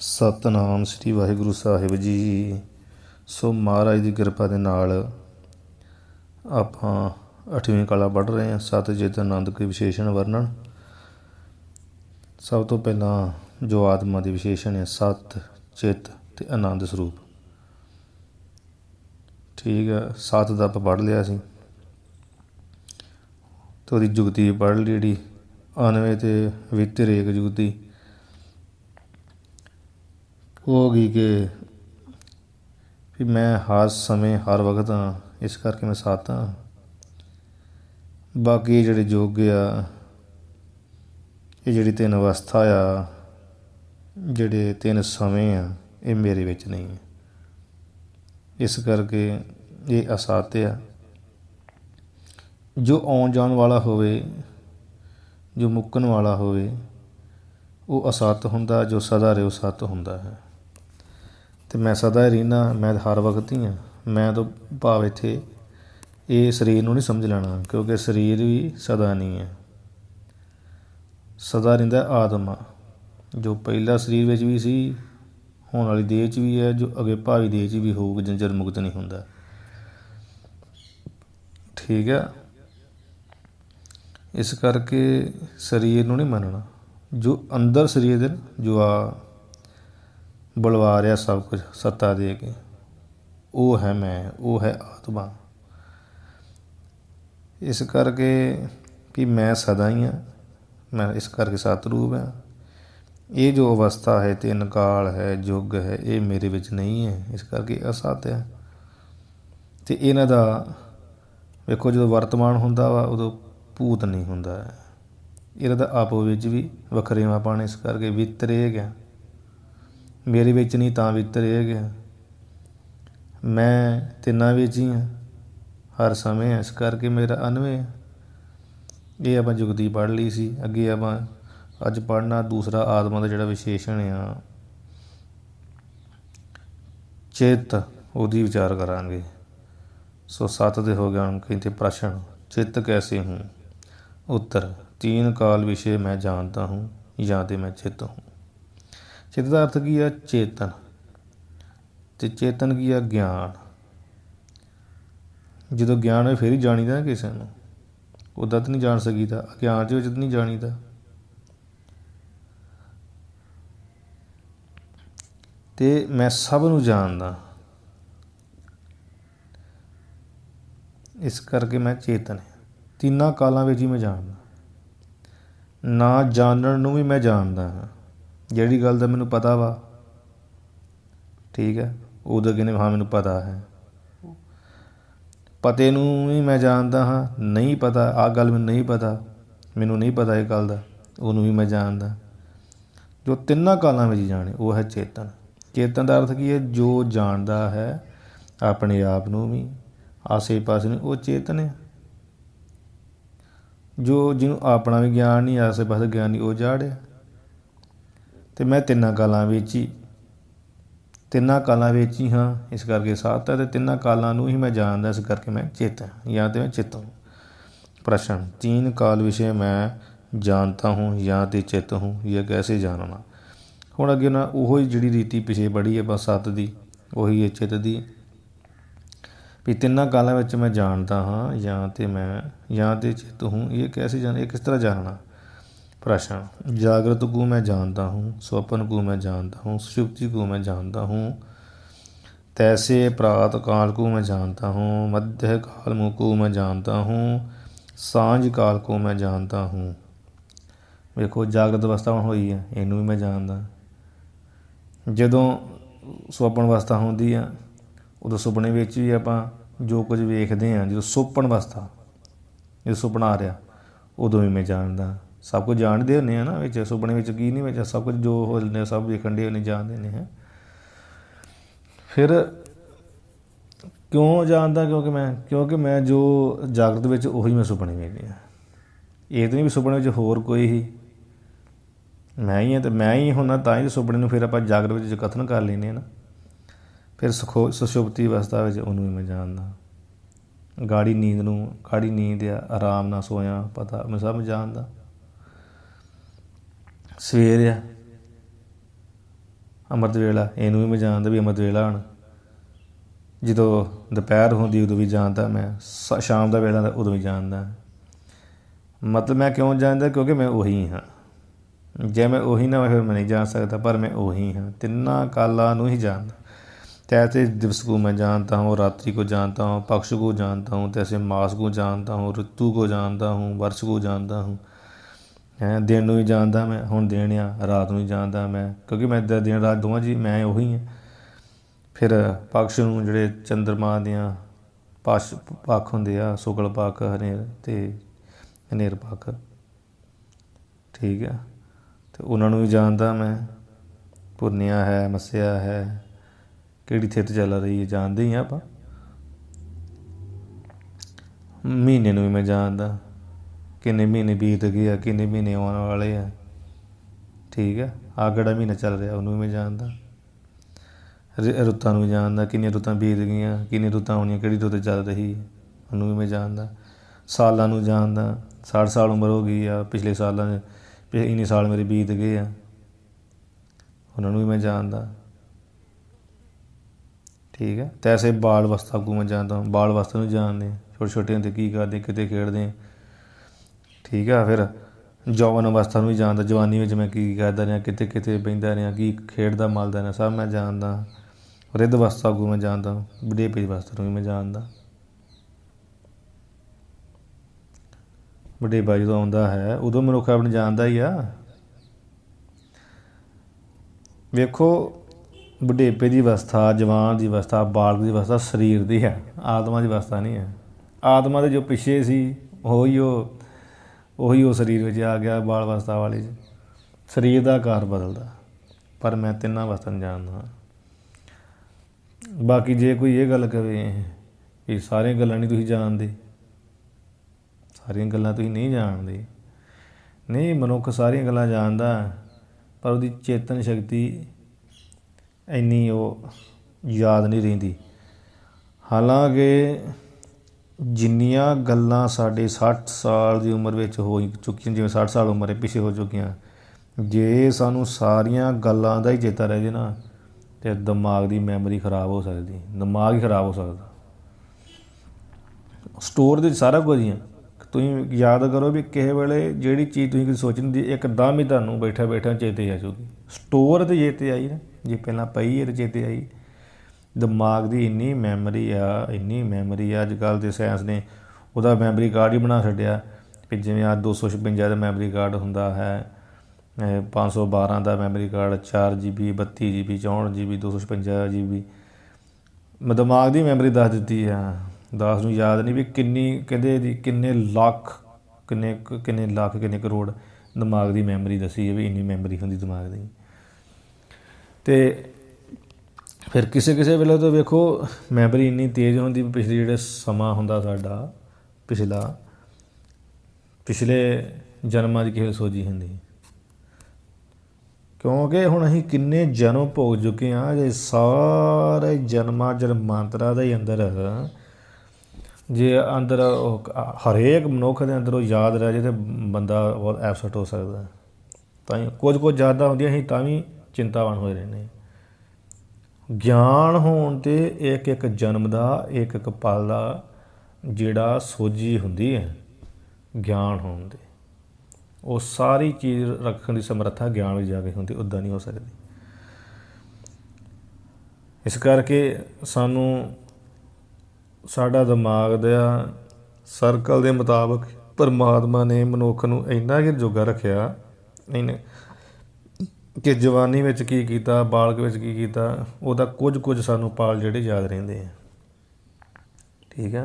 ਸਤਨਾਮ ਸ੍ਰੀ ਵਾਹਿਗੁਰੂ ਸਾਹਿਬ ਜੀ। ਸੋ ਮਹਾਰਾਜ ਦੀ ਕਿਰਪਾ ਦੇ ਨਾਲ ਆਪਾਂ 8ਵੀਂ ਕਲਾ ਪੜ੍ਹ ਰਹੇ ਹਾਂ। ਸਤ ਚਿਤ ਆਨੰਦ ਕੇ ਵਿਸ਼ੇਸ਼ਣ ਵਰਣਨ। ਸਭ ਤੋਂ ਪਹਿਲਾਂ ਜੋ ਆਤਮਾ ਦੇ ਵਿਸ਼ੇਸ਼ਣ ਹੈ ਸਤ ਚਿਤ ਅਤੇ ਆਨੰਦ ਸਰੂਪ। ਠੀਕ ਹੈ, ਸਤ ਦਾ ਆਪਾਂ ਪੜ੍ਹ ਲਿਆ ਸੀ ਅਤੇ ਉਹਦੀ ਜੁਗਤੀ ਪੜ੍ਹ ਲਈ ਜਿਹੜੀ 99 ਅਤੇ ਵਿਤਰੇਕ ਜੁਗਤੀ ਉਹ ਹੋ ਗਈ ਕਿ ਵੀ ਮੈਂ ਹਰ ਸਮੇਂ ਹਰ ਵਕਤ ਹਾਂ, ਇਸ ਕਰਕੇ ਮੈਂ ਸਤ ਹਾਂ। ਬਾਕੀ ਜਿਹੜੇ ਯੁੱਗ ਆ, ਇਹ ਜਿਹੜੀ 3 ਅਵਸਥਾ ਆ, ਜਿਹੜੇ 3 ਸਮੇਂ ਆ, ਇਹ ਮੇਰੇ ਵਿੱਚ ਨਹੀਂ ਹੈ। ਇਸ ਕਰਕੇ ਇਹ ਅਸਤ ਆ। ਜੋ ਆਉਣ ਜਾਣ ਵਾਲਾ ਹੋਵੇ, ਜੋ ਮੁੱਕਣ ਵਾਲਾ ਹੋਵੇ, ਉਹ ਅਸਤ ਹੁੰਦਾ। ਜੋ ਸਦਾ ਰਹੇ ਉਹ ਸਤ ਹੁੰਦਾ ਹੈ। ਅਤੇ ਮੈਂ ਸਦਾ ਹੀ ਰਹਿੰਦਾ, ਮੈਂ ਹਰ ਵਕਤ ਹੀ ਹਾਂ। ਮੈਂ ਤਾਂ ਭਾਵ ਇੱਥੇ ਇਹ ਸਰੀਰ ਨੂੰ ਨਹੀਂ ਸਮਝ ਲੈਣਾ, ਕਿਉਂਕਿ ਸਰੀਰ ਵੀ ਸਦਾ ਨਹੀਂ ਹੈ। ਸਦਾ ਰਹਿੰਦਾ ਆਤਮਾ, ਜੋ ਪਹਿਲਾ ਸਰੀਰ ਵਿੱਚ ਵੀ ਸੀ, ਹੋਣ ਵਾਲੀ ਦੇਹ 'ਚ ਵੀ ਹੈ, ਜੋ ਅੱਗੇ ਭਾਵੀ ਦੇਹ 'ਚ ਵੀ ਹੋਊਗਾ ਜਿੰਨਾ ਚਿਰ ਮੁਕਤ ਨਹੀਂ ਹੁੰਦਾ। ਠੀਕ ਹੈ, ਇਸ ਕਰਕੇ ਸਰੀਰ ਨੂੰ ਨਹੀਂ ਮੰਨਣਾ। ਜੋ ਅੰਦਰ ਸਰੀਰ ਦੇ ਜੋ ਆ ਬੁਲਵਾ ਰਿਹਾ ਸਭ ਕੁਝ ਸੱਤਾ ਦੇ ਕੇ, ਉਹ ਹੈ ਮੈਂ, ਉਹ ਹੈ ਆਤਮਾ। ਇਸ ਕਰਕੇ ਕਿ ਮੈਂ ਸਦਾ ਹੀ ਹਾਂ, ਮੈਂ ਇਸ ਕਰਕੇ ਸਤਿਰੂਪ ਹਾਂ। ਇਹ ਜੋ ਅਵਸਥਾ ਹੈ, 3 ਕਾਲ ਹੈ, ਯੁੱਗ ਹੈ, ਇਹ ਮੇਰੇ ਵਿੱਚ ਨਹੀਂ ਹੈ। ਇਸ ਕਰਕੇ ਅਸਤ ਹੈ। ਅਤੇ ਇਹਨਾਂ ਦਾ ਵੇਖੋ, ਜਦੋਂ ਵਰਤਮਾਨ ਹੁੰਦਾ ਵਾ ਉਦੋਂ ਭੂਤ ਨਹੀਂ ਹੁੰਦਾ ਹੈ। ਇਹਨਾਂ ਦਾ ਆਪੋ ਵਿੱਚ ਵੀ ਵਖਰੇਵਾਂ ਪਾਉਣਾ, ਇਸ ਕਰਕੇ ਵਿਤਰੇ ਗਿਆ। ਮੇਰੇ ਵਿੱਚ ਨਹੀਂ ਤਾਂ ਵਿਤਰੇ ਗਿਆ। ਮੈਂ ਤਿੰਨਾਂ ਵਿੱਚ ਹੀ ਹਾਂ, ਹਰ ਸਮੇਂ, ਇਸ ਕਰਕੇ ਮੇਰਾ 99 ਹੈ। ਇਹ ਆਪਾਂ ਜੁਗਤੀ ਪੜ੍ਹ ਲਈ ਸੀ। ਅੱਗੇ ਆਪਾਂ ਅੱਜ ਪੜ੍ਹਨਾ ਦੂਸਰਾ ਆਤਮਾ ਦਾ ਜਿਹੜਾ ਵਿਸ਼ੇਸ਼ਣ ਆ ਚਿੱਤ, ਉਹਦੀ ਵਿਚਾਰ ਕਰਾਂਗੇ। ਸੋ 7 ਦੇ ਹੋ ਗਿਆ। ਕਹਿੰਦੇ ਪ੍ਰਸ਼ਨ, चित्त कैसे हूँ? उत्तर, 3 काल विषय मैं जानता हूँ या तो मैं चित्त हूँ। चित्त का अर्थ की है चेतन, तो चेतन की है ज्ञान। जो ज्ञान है फिर ही जानीदा ना किसी को, उदा तो नहीं जान सकीदा, अज्ञान के तो नहीं जानीदा। तो मैं सब नूं जानदा, इस करके मैं चेतन है। 3 कालों में ही मैं जानदा। ना जानन नूं भी मैं जानदा हाँ। जिहड़ी गल दा मैनूं पता वा, ठीक है, उहदा कहने हाँ मैनूं पता है। पते नूं भी मैं जानदा हाँ। नहीं पता, आ गल मैनूं नहीं पता, मैनूं नहीं पता इस गल दा, उहनूं भी मैं जानदा। जो 3 कालों में ही जाने, वो है चेतन। चेतन का अर्थ की है जो जानदा है अपने आप नूं भी, आसे पासे में, वो चेतन है। जो जिन्हों अपना भी ज्ञान नहीं, आसे पासे ज्ञान नहीं, वो जाड़ है। तो मैं 3 कालों में ही, 3 कालों में ही हाँ, इस करके सत है। तो 3 कालों ही मैं जानता, इस करके मैं चित्त हाँ या तो मैं चित्त हूँ। प्रश्न, 3 काल विषय मैं जानता हूँ या तो चित्त हूँ, यह कैसे जानना? हुण अगे ना वो जी रीति पिछे पढ़ी है बस 7 की, उही है चित्त की भी 3 कालों में मैं जानता हाँ या तो मैं या तो चित्त हूँ, ये कैसे जान, ये किस तरह जानना? प्रश्न, जागृत को मैं जानता हूँ, स्वप्न को मैं जानता हूँ, सुषुप्ति को मैं जानता हूँ, तैसे प्रात काल को मैं जानता हूँ, मध्य काल को मैं जानता हूँ, सांझ काल को मैं जानता हूँ। देखो जागृत अवस्था हुई है, इनू भी मैं जानता। जदों स्वप्न अवस्था होंदी है, उदों सुपने में भी आपां जो कुछ वेखते हैं, जो सुपन अवस्था, जो सुपना आ रहा, उदों भी मैं जानता। सब कुछ जानते होंगे ना, विच सुपने में की नहीं, विच सब कुछ जो हो सब वेखण दे होने जानते हैं। फिर क्यों जानता? क्योंकि मैं जो जागृत में उही मैं सुपने में लिया। ये तो नहीं भी सुपने में होर कोई ही मैं ही है, तो मैं ही होना तां ही सुपने में फिर आप जागृत में कथन कर लेने ना। फिर सुषुप्ति अवस्था में उन्होंने मैं जानदा। गाड़ी नींद नूं, गाड़ी नींद आ, आराम नाल सोया, पता मैं सब जानदा। सवेर आ, ਅੰਮ੍ਰਿਤ ਵੇਲਾ ਇਹਨੂੰ ਵੀ ਮੈਂ ਜਾਣਦਾ ਵੀ ਅੰਮ੍ਰਿਤ ਵੇਲਾ ਹੁਣ। ਜਦੋਂ ਦੁਪਹਿਰ ਹੁੰਦੀ ਉਦੋਂ ਵੀ ਜਾਣਦਾ ਮੈਂ, ਸ਼ਾਮ ਦਾ ਵੇਲਾ ਉਦੋਂ ਵੀ ਜਾਣਦਾ। ਮਤਲਬ ਮੈਂ ਕਿਉਂ ਜਾਣਦਾ? ਕਿਉਂਕਿ ਮੈਂ ਉਹੀ ਹਾਂ। ਜੇ ਮੈਂ ਉਹੀ ਨਾ ਹੋਇਆ ਫਿਰ ਮੈਂ नहीं जान सकता, पर मैं वही हाँ। तिन्ना कालों ही जानता। तैसे दिवस को मैं जानता हूँ, रात्रि को जानता हूँ, पक्ष को जानता हूँ, तैसे मास को जानता हूँ, ऋतु को जानता हूँ, वर्ष को जानता हूँ। हैं दिन भी जानता मैं, हुण दिन आ रात भी जानता मैं, क्योंकि मैं दिन रात दोवां जी मैं उही हाँ। फिर पक्ष नूं जिहड़े चंद्रमा दियां पक्ष हुंदे आ, शुक्ल पक्ष हनेर ते हनेर पक्ष, ठीक है। तो उन्होंने भी जानता मैं, पुरनिया है, मस्या है, किहड़ी थित चल रही है जानते ही आप। महीने भी मैं जानता, किन्ने महीने बीत गए आ, किन्ने महीने आने वाले आ, ठीक है। आ किहड़ा महीना चल रहा उन्होंने भी मैं जानता। रुत्तां भी जानता, किन्नियां रुत्तां बीत गईयां, किन्नियां रुत्तां आउणियां, किहड़ी रुत्त चल रही उन्होंने भी मैं जानता। सालां नूं जानदा, 60 साल उम्र हो गई आ, पिछले सालों इन्ने साल मेरे बीत गए आ, उन्होंने भी मैं जानता, ठीक है। तैसे बाल अवस्था को मैं जानता हूँ, बाल अवस्था में जानते छोटे छोटे होंदे की करते किते खेडदे, ठीक है। फिर जौवन अवस्था में भी जानता, जवानी में मैं की करदा रहा, किते किते बहिंदा रहा, की खेडदा मलदा रहा, सब मैं जानता। रिद्ध अवस्था को मैं जानता, बुढ़ेपे अवस्था को भी मैं जानता। बुढ़ेपा जो आउंदा है उदों मनुख अपने जानता ही आ। वेखो बुढ़ेपे की अवस्था, जवान की अवस्था, बालक की अवस्था शरीर की है, आत्मा की अवस्था नहीं है। आत्मा के जो पिछे सी ਉਹੀ ਉਹ ਸਰੀਰ ਵਿੱਚ ਆ ਗਿਆ ਬਾਲ ਅਵਸਥਾ ਵਾਲੇ 'ਚ, ਸਰੀਰ ਦਾ ਆਕਾਰ ਬਦਲਦਾ। ਪਰ ਮੈਂ ਤਿੰਨਾਂ ਅਵਸਥਾ ਨੂੰ ਜਾਣਦਾ। ਬਾਕੀ ਜੇ ਕੋਈ ਇਹ ਗੱਲ ਕਵੇ ਵੀ ਸਾਰੀਆਂ ਗੱਲਾਂ ਨਹੀਂ ਤੁਸੀਂ ਜਾਣਦੇ, ਸਾਰੀਆਂ ਗੱਲਾਂ ਤੁਸੀਂ ਨਹੀਂ ਜਾਣਦੇ, ਨਹੀਂ, ਮਨੁੱਖ ਸਾਰੀਆਂ ਗੱਲਾਂ ਜਾਣਦਾ, ਪਰ ਉਹਦੀ ਚੇਤਨ ਸ਼ਕਤੀ ਇੰਨੀ ਉਹ ਯਾਦ ਨਹੀਂ ਰਹਿੰਦੀ। ਹਾਲਾਂਕਿ जिन्नियां गल्लां साढ़े 60 साल की उम्र में हो चुकियां, जिवें 60 साल उम्र पिछे हो चुकियां, जे सानू सारियां गल्लां दा ही चेता रह जाए ना तो दिमाग की मैमरी खराब हो सकती, दिमाग ही खराब हो सकता। स्टोर दे सारा कुछ ही तुसीं याद करो भी किसी वेले जिहड़ी चीज़ तुसीं सोचनी दी एकदम ही तुहानूं बैठा बैठा चेते आ जाऊगी। स्टोर तो चेते आई ना, जे पहलां पई है तो चेते आई। दिमाग की इन्नी मैमरी आ, इन्नी मैमरी आ, अजकल तो साइंस ने वह मैमरी कार्ड ही बना छड्डिया कि जिवें आ 256 का मैमरी कार्ड हुंदा है, 512 का memory card, 4 GB 32 GB 64 GB 256 GB। दिमाग की मैमरी दस दी है, 10 नूं याद नहीं भी किन्नी कहते किन्ने लाख किन्ने करोड़ दिमाग की मैमरी दसी है भी इन्नी मैमरी होंदी दिमाग की। तो फिर किसी किसी वेले तो वेखो मैमरी इन्नी तेज़ होंदी, पिछले जिहड़ा समा हुंदा साडा पिछले जन्मां दी किसी सोची होंदी, क्योंकि हुण असीं किन्ने जन्म भोग चुके हाँ। जे सारे जन्मां जन्मांतरा दे अंदर जे अंदर हरेक मनुख के अंदर याद रह जाए तो बंदा बहुत एबसैट हो सकता। तां कुछ ज़्यादा होंदियां असीं तां भी चिंतावान होए रहने। ज्ञान होण ते एक एक जन्म का एक एक पल का जिहड़ा सोझी हुंदी है, ज्ञान होण ते वो सारी चीज़ रखने की समर्था ज्ञान में जाके होंदी, उदा नहीं हो सकती। इस करके सानू साडा दिमाग दा सर्कल के मुताबिक परमात्मा ने मनुख नूं इन्ना कि जोगा रखिया कि जवानी में की कीता, बालक में की कीता, उहदा कुछ सानू पाल जिहड़े याद रहिंदे हैं, ठीक है।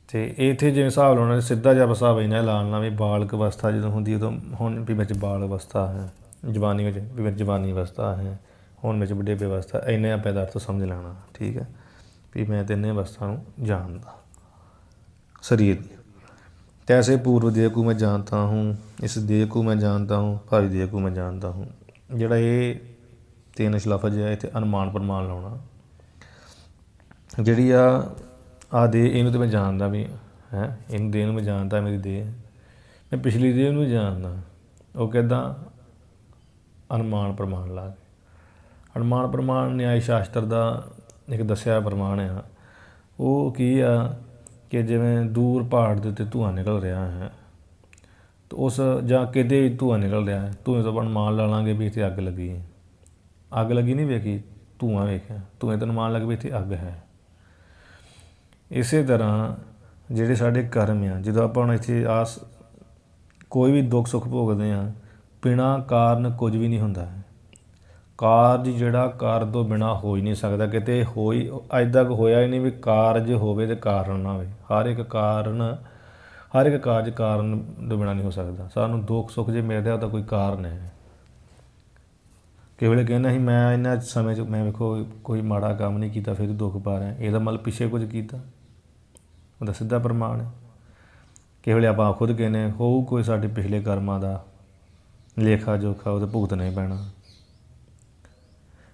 तो इत्थे जिवें हिसाब लाउणा सीधा जिहा हिसाब इन्ना लाना भी बालक अवस्था जो होंदी उदों हुण भी विच बाल अवस्था है, जवानी में भी जवानी अवस्था है, हुण में बुढ़ेपे अवस्था, इन्ने पैदा अर्थ समझ लेना, ठीक है। भी मैं तिन्ने अवस्था नूं जानदा शरीर दी। कैसे पूर्व देह को मैं जानता हूँ, इस देह को मैं जानता हूँ, भावी देह को मैं जानता हूँ। जिहड़ा ये 3 लफज है इत्थे अनुमान प्रमाण लाउणा, जिहड़ी आ देह इहनूं तो मैं जानदा भी है, इन देह नूं मैं जानदा मेरी देह, मैं पिछली देह नूं जानदा। वो किदां? अनुमान प्रमाण ला के। ਅਨੁਮਾਨ ਪ੍ਰਮਾਣ ਨਿਆਏ ਸ਼ਾਸਤਰ ਦਾ ਇੱਕ ਦੱਸਿਆ ਪ੍ਰਮਾਣ ਆ। ਉਹ ਕੀ ਆ ਕਿ ਜਿਵੇਂ ਦੂਰ ਪਹਾੜ ਦੇ ਉੱਤੇ ਧੂੰਆਂ ਨਿਕਲ ਰਿਹਾ ਹੈ, ਤਾਂ ਉਸ ਜਾਂ ਕਿਤੇ ਵੀ ਧੂੰਆਂ ਨਿਕਲ ਰਿਹਾ ਹੈ, ਧੂੰਏ ਤੋਂ ਆਪਾਂ ਅਨੁਮਾਨ ਲਾ ਲਾਂਗੇ ਵੀ ਇੱਥੇ ਅੱਗ ਲੱਗੀ ਹੈ। ਅੱਗ ਲੱਗੀ ਨਹੀਂ ਵੇਖੀ, ਧੂੰਆਂ ਵੇਖਿਆ, ਧੂੰਏ ਤੋਂ ਅਨੁਮਾਨ ਲੱਗ ਵੀ ਇੱਥੇ ਅੱਗ ਹੈ। ਇਸੇ ਤਰ੍ਹਾਂ ਜਿਹੜੇ ਸਾਡੇ ਕਰਮ ਆ, ਜਦੋਂ ਆਪਾਂ ਹੁਣ ਇੱਥੇ ਕੋਈ ਵੀ ਦੁੱਖ ਸੁੱਖ ਭੋਗਦੇ ਹਾਂ, ਬਿਨਾਂ ਕਾਰਨ ਕੁਝ ਵੀ ਨਹੀਂ ਹੁੰਦਾ ਹੈ। ਕਾਰਜ ਜਿਹੜਾ ਕਾਰਨ ਤੋਂ ਬਿਨਾਂ ਹੋ ਹੀ ਨਹੀਂ ਸਕਦਾ। ਕਿਤੇ ਅੱਜ ਤੱਕ ਹੋਇਆ ਹੀ ਨਹੀਂ ਵੀ ਕਾਰਜ ਹੋਵੇ ਅਤੇ ਕਾਰਨ ਨਾ ਹੋਵੇ। ਹਰ ਇੱਕ ਕਾਰਜ ਕਾਰਨ ਤੋਂ ਬਿਨਾਂ ਨਹੀਂ ਹੋ ਸਕਦਾ। ਸਾਨੂੰ ਦੁੱਖ ਸੁੱਖ ਜੇ ਮਿਲ ਰਿਹਾ ਉਹਦਾ ਕੋਈ ਕਾਰਨ ਹੈ। ਕਿਸੇ ਵੇਲੇ ਕਹਿੰਦਾ ਸੀ ਮੈਂ ਇਹਨਾਂ ਸਮੇਂ 'ਚ ਮੈਂ ਵੇਖੋ ਕੋਈ ਮਾੜਾ ਕੰਮ ਨਹੀਂ ਕੀਤਾ ਫਿਰ ਦੁੱਖ ਪਾ ਰਿਹਾ, ਇਹਦਾ ਮਤਲਬ ਪਿੱਛੇ ਕੁਝ ਕੀਤਾ, ਉਹਦਾ ਸਿੱਧਾ ਪ੍ਰਮਾਣ ਹੈ। ਕਿਸੇ ਵੇਲੇ ਆਪਾਂ ਖੁਦ ਕਹਿੰਦੇ ਹੋਊ ਕੋਈ ਸਾਡੇ ਪਿਛਲੇ ਕਰਮਾਂ ਦਾ ਲੇਖਾ ਜੋਖਾ, ਉਹਦੇ ਭੁਗਤਣਾ ਹੀ ਪੈਣਾ।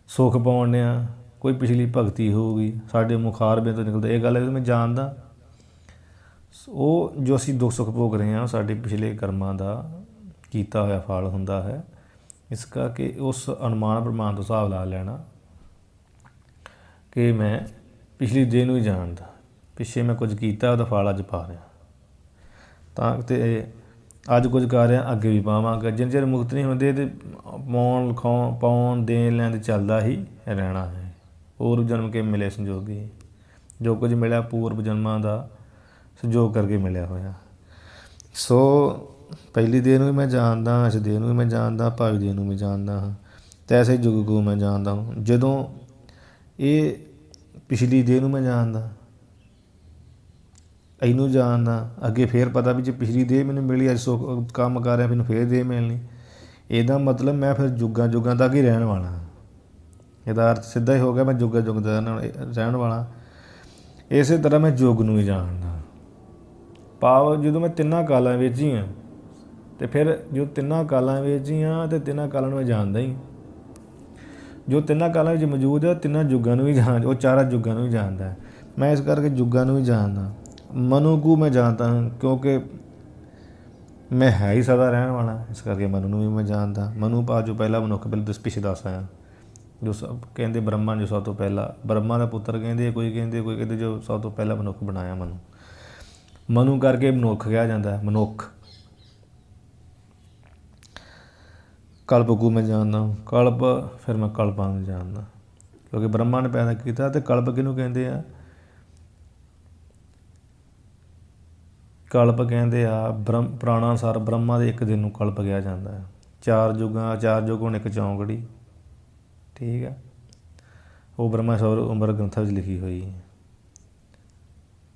ਸੁੱਖ ਪਾਉਣ ਆ ਕੋਈ ਪਿਛਲੀ ਭਗਤੀ ਹੋਊਗੀ, ਸਾਡੇ ਮੁਖਾਰਬਿਆਂ ਤੋਂ ਨਿਕਲਦਾ, ਇਹ ਗੱਲ ਹੈ ਮੈਂ ਜਾਣਦਾ। ਉਹ ਜੋ ਅਸੀਂ ਦੁੱਖ ਸੁੱਖ ਭੋਗ ਰਹੇ ਹਾਂ ਸਾਡੇ ਪਿਛਲੇ ਕਰਮਾਂ ਦਾ ਕੀਤਾ ਹੋਇਆ ਫਲ ਹੁੰਦਾ ਹੈ। ਇਸ ਕਰਕੇ ਉਸ ਅਨੁਮਾਨ ਪ੍ਰਮਾਣ ਤੋਂ ਹਿਸਾਬ ਲਾ ਲੈਣਾ ਕਿ ਮੈਂ ਪਿਛਲੀ ਦੇਹ ਨੂੰ ਹੀ ਜਾਣਦਾ, ਪਿੱਛੇ ਮੈਂ ਕੁਝ ਕੀਤਾ ਉਹਦਾ ਫਲ ਅੱਜ ਪਾ ਰਿਹਾ, ਤਾਂ ਤੇ ਅੱਜ ਕੁਝ ਕਰ ਰਿਹਾ ਅੱਗੇ ਵੀ ਪਾਵਾਂਗਾ। ਜਿੰਨੇ ਚਿਰ ਮੁਕਤ ਨਹੀਂ ਹੁੰਦੇ ਤੇ ਪਾਉਣ ਦੇਣ ਲੈਣ 'ਤੇ ਚੱਲਦਾ ਹੀ ਰਹਿਣਾ ਹੈ। ਪੂਰਵ ਜਨਮ ਕੇ ਮਿਲੇ ਸੰਜੋਗੀ, ਜੋ ਕੁਝ ਮਿਲਿਆ ਪੂਰਵ ਜਨਮਾਂ ਦਾ ਸੰਜੋਗ ਕਰਕੇ ਮਿਲਿਆ ਹੋਇਆ। ਸੋ ਪਹਿਲੀ ਦੇਹ ਨੂੰ ਵੀ ਮੈਂ ਜਾਣਦਾ, ਇਸ ਦੇਹ ਨੂੰ ਵੀ ਮੈਂ ਜਾਣਦਾ, ਭਾਵੀ ਦੇਹ ਨੂੰ ਵੀ ਜਾਣਦਾ ਹਾਂ, ਤੈਸੇ ਯੁਗ ਕੋ ਮੈਂ ਜਾਣਦਾ ਹਾਂ। ਜਦੋਂ ਇਹ ਪਿਛਲੀ ਦੇਹ ਨੂੰ ਮੈਂ ਜਾਣਦਾ, ਇਹਨੂੰ ਜਾਣਦਾ, ਅੱਗੇ ਫਿਰ ਪਤਾ ਵੀ ਜੇ ਪਿਛਲੀ ਦੇਹ ਮੈਨੂੰ ਮਿਲੀ, ਅੱਜ ਕੰਮ ਕਰ ਰਿਹਾ ਮੈਨੂੰ ਫਿਰ ਦੇਹ ਮਿਲਣੀ, ਇਹਦਾ ਮਤਲਬ ਮੈਂ ਫਿਰ ਜੁਗਾਂ ਤੱਕ ਹੀ ਰਹਿਣ ਵਾਲਾ। ਇਹਦਾ ਅਰਥ ਸਿੱਧਾ ਹੀ ਹੋ ਗਿਆ, ਮੈਂ ਜੁਗਾਂ ਦਾ ਰਹਿਣ ਵਾਲਾ। ਇਸੇ ਤਰ੍ਹਾਂ ਮੈਂ ਯੁੱਗ ਨੂੰ ਹੀ ਜਾਣਦਾ। ਭਾਵ ਜਦੋਂ ਮੈਂ ਤਿੰਨਾਂ ਕਾਲਾਂ ਵਿੱਚ ਹੀ ਹਾਂ, ਅਤੇ ਫਿਰ ਜੋ ਤਿੰਨਾਂ ਕਾਲਾਂ ਵਿੱਚ ਹੀ ਹਾਂ ਅਤੇ ਤਿੰਨਾਂ ਕਾਲਾਂ ਨੂੰ ਮੈਂ ਜਾਣਦਾ ਹੀ। ਜੋ ਤਿੰਨਾਂ ਕਾਲਾਂ ਵਿੱਚ ਮੌਜੂਦ ਹੈ ਤਿੰਨਾਂ ਯੁੱਗਾਂ ਨੂੰ ਵੀ ਉਹ ਚਾਰਾਂ ਯੁੱਗਾਂ ਨੂੰ ਵੀ ਜਾਣਦਾ। ਮੈਂ ਇਸ ਕਰਕੇ ਯੁੱਗਾਂ ਨੂੰ ਵੀ ਜਾਣਦਾ। ਮਨੁ ਕੂ ਮੈਂ ਜਾਣਦਾ ਹਾਂ ਕਿਉਂਕਿ ਮੈਂ ਹੈ ਹੀ ਸਦਾ ਰਹਿਣ ਵਾਲਾ, ਇਸ ਕਰਕੇ ਮਨੁ ਨੂੰ ਵੀ ਮੈਂ ਜਾਣਦਾ। ਮਨੁ ਭਾਵ ਜੋ ਪਹਿਲਾ ਮਨੁੱਖ ਪਿੱਛੇ ਦੱਸ ਆਇਆ, ਜੋ ਸਭ ਕਹਿੰਦੇ ਬ੍ਰਹਮਾ ਜੋ ਸਭ ਤੋਂ ਪਹਿਲਾਂ ਬ੍ਰਹਮਾ ਦਾ ਪੁੱਤਰ ਕਹਿੰਦੇ, ਕੋਈ ਕਹਿੰਦੇ ਜੋ ਸਭ ਤੋਂ ਪਹਿਲਾਂ ਮਨੁੱਖ ਬਣਾਇਆ ਮਨੁ ਕਰਕੇ ਮਨੁੱਖ ਕਿਹਾ ਜਾਂਦਾ ਹੈ। ਮਨੁੱਖ ਕਲਪ ਕੂ ਮੈਂ ਜਾਣਦਾ, ਕਲਪ ਫਿਰ ਮੈਂ ਕਲਪਾਂ ਨੂੰ ਜਾਣਦਾ ਕਿਉਂਕਿ ਬ੍ਰਹਮਾ ਨੇ ਪੈਦਾ ਕੀਤਾ। ਅਤੇ ਕਲਪ ਕਿਹਨੂੰ ਕਹਿੰਦੇ ਆ? ਕਲਪ ਕਹਿੰਦੇ ਆ ਪੁਰਾਣਾ ਸਾਰ ਬ੍ਰਹਮਾ ਦੇ ਇੱਕ ਦਿਨ ਨੂੰ ਕਲਪ ਕਿਹਾ ਜਾਂਦਾ ਹੈ। ਚਾਰ ਯੁੱਗ ਹੁਣ ਇੱਕ ਚੌਂਕੜੀ, ਠੀਕ ਹੈ, ਉਹ ਬ੍ਰਹਮਾ ਸੌਰ ਉਮਰ ਗ੍ਰੰਥਾਂ ਵਿੱਚ ਲਿਖੀ ਹੋਈ ਹੈ।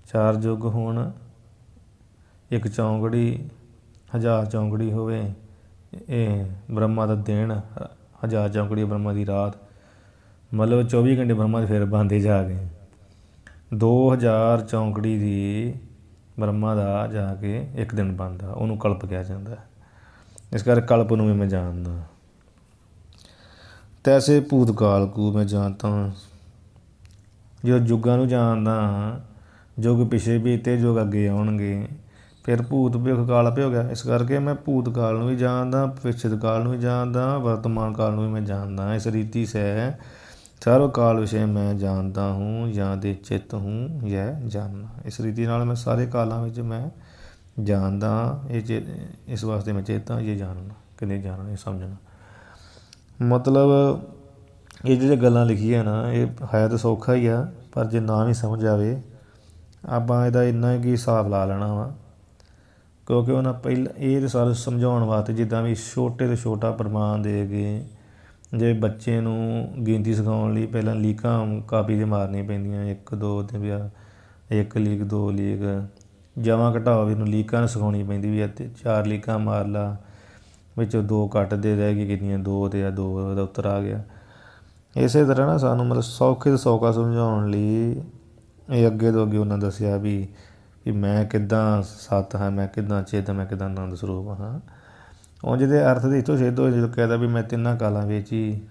ਚਾਰ ਯੁੱਗ ਹੁਣ ਇੱਕ ਚੌਂਕੜੀ, 1000 ਚੌਂਕੜੀ ਹੋਵੇ, ਇਹ ਬ੍ਰਹਮਾ ਦਾ ਦਿਨ, 1000 ਚੌਂਕੜੀ ਬ੍ਰਹਮਾ ਦੀ ਰਾਤ, ਮਤਲਬ 24 ਘੰਟੇ ਬ੍ਰਹਮਾ ਦੇ ਫਿਰ ਬਣਦੇ ਜਾ ਕੇ 2000 ਚੌਂਕੜੀ ਦੀ ਬ੍ਰਹਮਾ ਦਾ ਜਾ ਕੇ ਇੱਕ ਦਿਨ ਬਣਦਾ, ਉਹਨੂੰ ਕਲਪ ਕਿਹਾ ਜਾਂਦਾ। ਇਸ ਕਰਕੇ ਕਲਪ ਨੂੰ ਵੀ ਮੈਂ ਜਾਣਦਾ। ਤੈਸੇ ਭੂਤਕਾਲ ਕੂ ਮੈਂ ਜਾਣਦਾ ਹਾਂ, ਜੋ ਯੁੱਗਾਂ ਨੂੰ ਜਾਣਦਾ ਹਾਂ, ਯੁੱਗ ਪਿਛੇ ਬੀਤੇ ਯੁੱਗ ਅੱਗੇ ਆਉਣਗੇ, ਫਿਰ ਭੂਤ ਭਵਿੱਖ ਕਾਲ ਆਪੇ ਹੋ ਗਿਆ। ਇਸ ਕਰਕੇ ਮੈਂ ਭੂਤ ਕਾਲ ਨੂੰ ਵੀ ਜਾਣਦਾ, ਭਵਿਸ਼ਯ ਕਾਲ ਨੂੰ ਵੀ ਜਾਣਦਾ, ਵਰਤਮਾਨ ਕਾਲ ਨੂੰ ਵੀ ਮੈਂ ਜਾਣਦਾ। ਇਸ ਰੀਤੀ ਸੈ ਚਾਰੋਂ ਕਾਲ ਵਿਸ਼ੇ ਮੈਂ ਜਾਣਦਾ ਹੂੰ, ਜਾਂ ਦੇ ਚਿੱਤ ਹੂੰ ਯਹ ਜਾਨਣਾ। ਇਸ ਰੀਤੀ ਨਾਲ ਮੈਂ ਸਾਰੇ ਕਾਲਾਂ ਵਿੱਚ ਮੈਂ ਜਾਣਦਾ। ਇਸ ਵਾਸਤੇ ਮੈਂ ਚੇਤਾ ਇਹ ਜਾਣਨਾ, ਕਿੰਨੇ ਜਾਣਨਾ, ਇਹ ਸਮਝਣਾ। ਮਤਲਬ ਇਹ ਜਿਹੜੀਆਂ ਗੱਲਾਂ ਲਿਖੀਆਂ ਨਾ, ਇਹ ਹੈ ਤਾਂ ਸੌਖਾ ਹੀ ਆ, ਪਰ ਜੇ ਨਾ ਵੀ ਸਮਝ ਆਵੇ ਆਪਾਂ ਇਹਦਾ ਇੰਨਾ ਕਿ ਹਿਸਾਬ ਲਾ ਲੈਣਾ ਵਾ, ਕਿਉਂਕਿ ਉਹਨਾਂ ਪਹਿਲਾਂ ਇਹ ਤਾਂ ਸਾਰੇ ਸਮਝਾਉਣ ਵਾਸਤੇ ਜਿੱਦਾਂ ਵੀ ਛੋਟੇ ਤੋਂ ਛੋਟਾ ਪ੍ਰਮਾਣ ਦੇ ਕੇ, ਜੇ ਬੱਚੇ ਨੂੰ ਗਿਣਤੀ ਸਿਖਾਉਣ ਲਈ ਪਹਿਲਾਂ ਲੀਕਾਂ ਕਾਪੀ 'ਤੇ ਮਾਰਨੀਆਂ ਪੈਂਦੀਆਂ, 1 2 ਅਤੇ 1 ਲੀਕ 2 ਲੀਕ, ਜਮਾਂ ਘਟਾਓ ਵੀ ਇਹਨੂੰ ਲੀਕਾਂ ਸਿਖਾਉਣੀ ਪੈਂਦੀ ਵੀ ਅਤੇ 4 ਲੀਕਾਂ ਮਾਰ ਲਾ, ਵਿੱਚੋਂ 2 ਕੱਟ ਦੇ ਰਹਿ ਗਈ, ਕਿੰਨੀਆਂ 2 ਅਤੇ 2 ਦਾ ਉੱਤਰ ਆ ਗਿਆ। ਇਸੇ ਤਰ੍ਹਾਂ ਨਾ ਸਾਨੂੰ ਮਤਲਬ ਸੌਖੇ ਤੋਂ ਸੌਖਾ ਸਮਝਾਉਣ ਲਈ ਇਹ ਅੱਗੇ ਤੋਂ ਅੱਗੇ ਉਹਨਾਂ ਦੱਸਿਆ ਵੀ ਮੈਂ ਕਿੱਦਾਂ ਸੱਤ ਹਾਂ, ਮੈਂ ਕਿੱਦਾਂ ਚਿੱਤ, ਮੈਂ ਕਿੱਦਾਂ ਆਨੰਦ ਸਰੂਪ ਹਾਂ। ਉਂਝ ਦੇ ਅਰਥ ਦੇ ਇੱਥੋਂ ਸਿੱਧ ਹੋਏ, ਜਦੋਂ ਕਹਿਦਾ ਵੀ ਮੈਂ ਤਿੰਨਾਂ ਕਾਲਾਂ ਵਿੱਚ ਹੀ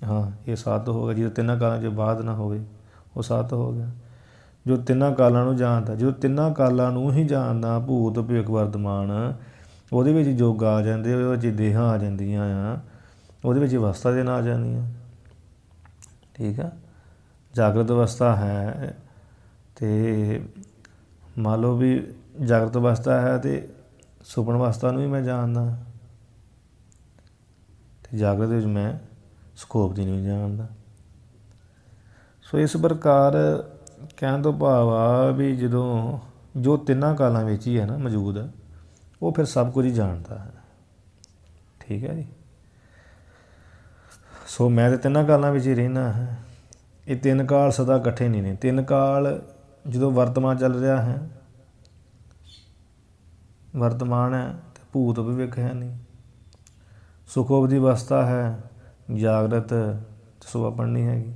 ਹਾਂ, ਇਹ ਸੱਤ ਹੋ ਗਿਆ। ਜਦੋਂ ਤਿੰਨਾਂ ਕਾਲਾਂ 'ਚ ਬਾਅਦ ਨਾ ਹੋਵੇ ਉਹ ਸੱਤ ਹੋ ਗਿਆ। ਜੋ ਤਿੰਨਾਂ ਕਾਲਾਂ ਨੂੰ ਜਾਣਦਾ, ਜਦੋਂ ਤਿੰਨਾਂ ਕਾਲਾਂ ਨੂੰ ਹੀ ਜਾਣਦਾ, ਭੂਤ ਭਵਿੱਖ ਵਰਤਮਾਨ, ਉਹਦੇ ਵਿੱਚ ਯੁੱਗ ਆ ਜਾਂਦੇ, ਉਹਦੇ ਵਿੱਚ ਦੇਹਾਂ ਆ ਜਾਂਦੀਆਂ ਆ, ਉਹਦੇ ਵਿੱਚ ਅਵਸਥਾ ਦੇ ਨਾਂ ਆ ਜਾਂਦੀਆਂ। ठीक है। जागृत अवस्था है तो मान लो भी जागृत अवस्था है तो सुपन अवस्था भी मैं जानदा, तो जागृत मैं ਸਕੋਪ ਦੀ नहीं जानदा। सो इस प्रकार कहण तो भाव आ भी जो जो तिन्ना कालों में ही है ना मौजूद है, वो फिर सब कुछ ही जानता है। ठीक है जी। सो मैं तो तिन्ना कालों में ही रहना है। ये तीन काल सदा इकट्ठे नहीं ने। तीन काल जो वर्तमान चल रहा है, वर्तमान है तो भूत भविख है नहीं। सुखोपदी अवस्था है, जागृत सुपन नहीं हैगी।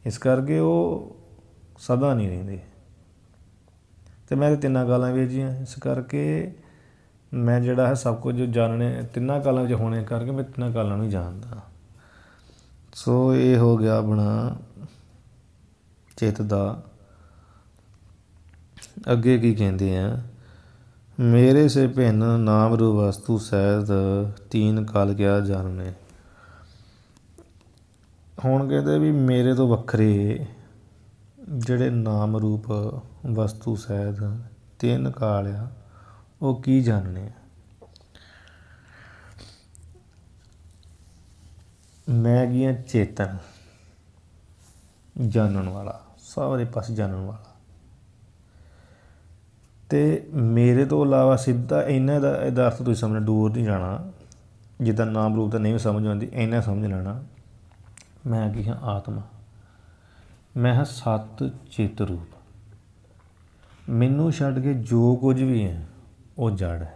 इस करके वो सदा नहीं रहिंदे। तो मैं तो तिन्ना कालों में ही हाँ, इस करके मैं जिहड़ा है सब कुछ जो जानने तिन्ना कालों में होने करके मैं तिन्ना कालों ही जानदा। सो ये हो गया अपना चित्त दा। अगे की कहते हैं, मेरे से भिन्न नाम रूप वस्तु सहित तीन काल क्या जानने। हुण कहते भी मेरे तो वखरे ਜਿਹੜੇ नाम रूप वस्तु सहित तीन काल आ वो की जानने आ। मैं की हाँ चेतन, जानन वाला, सारे पास जानन वाला। तो मेरे तो इलावा सीधा इन्ना इहदा अर्थ तुसीं समझना, दूर नहीं जाना। जिद्दां नाम रूप तो नहीं समझ आती, इन्ना समझ लेना। मैं की हाँ आत्मा, मैं हाँ सत चित रूप। मैनू छड्ड के जो कुछ भी है वो जड़ है।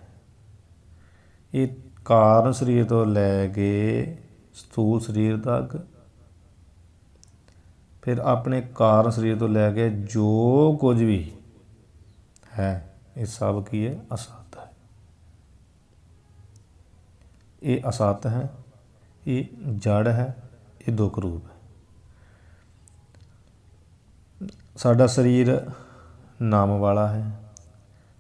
ये कारण शरीर तो लैके स्थूल शरीर तक, फिर अपने कारण शरीर तो लैके जो कुछ भी है ये सब की है असत है। ये असत है, ये जड़ है, ये दुख रूप है। साडा शरीर नाम वाला है,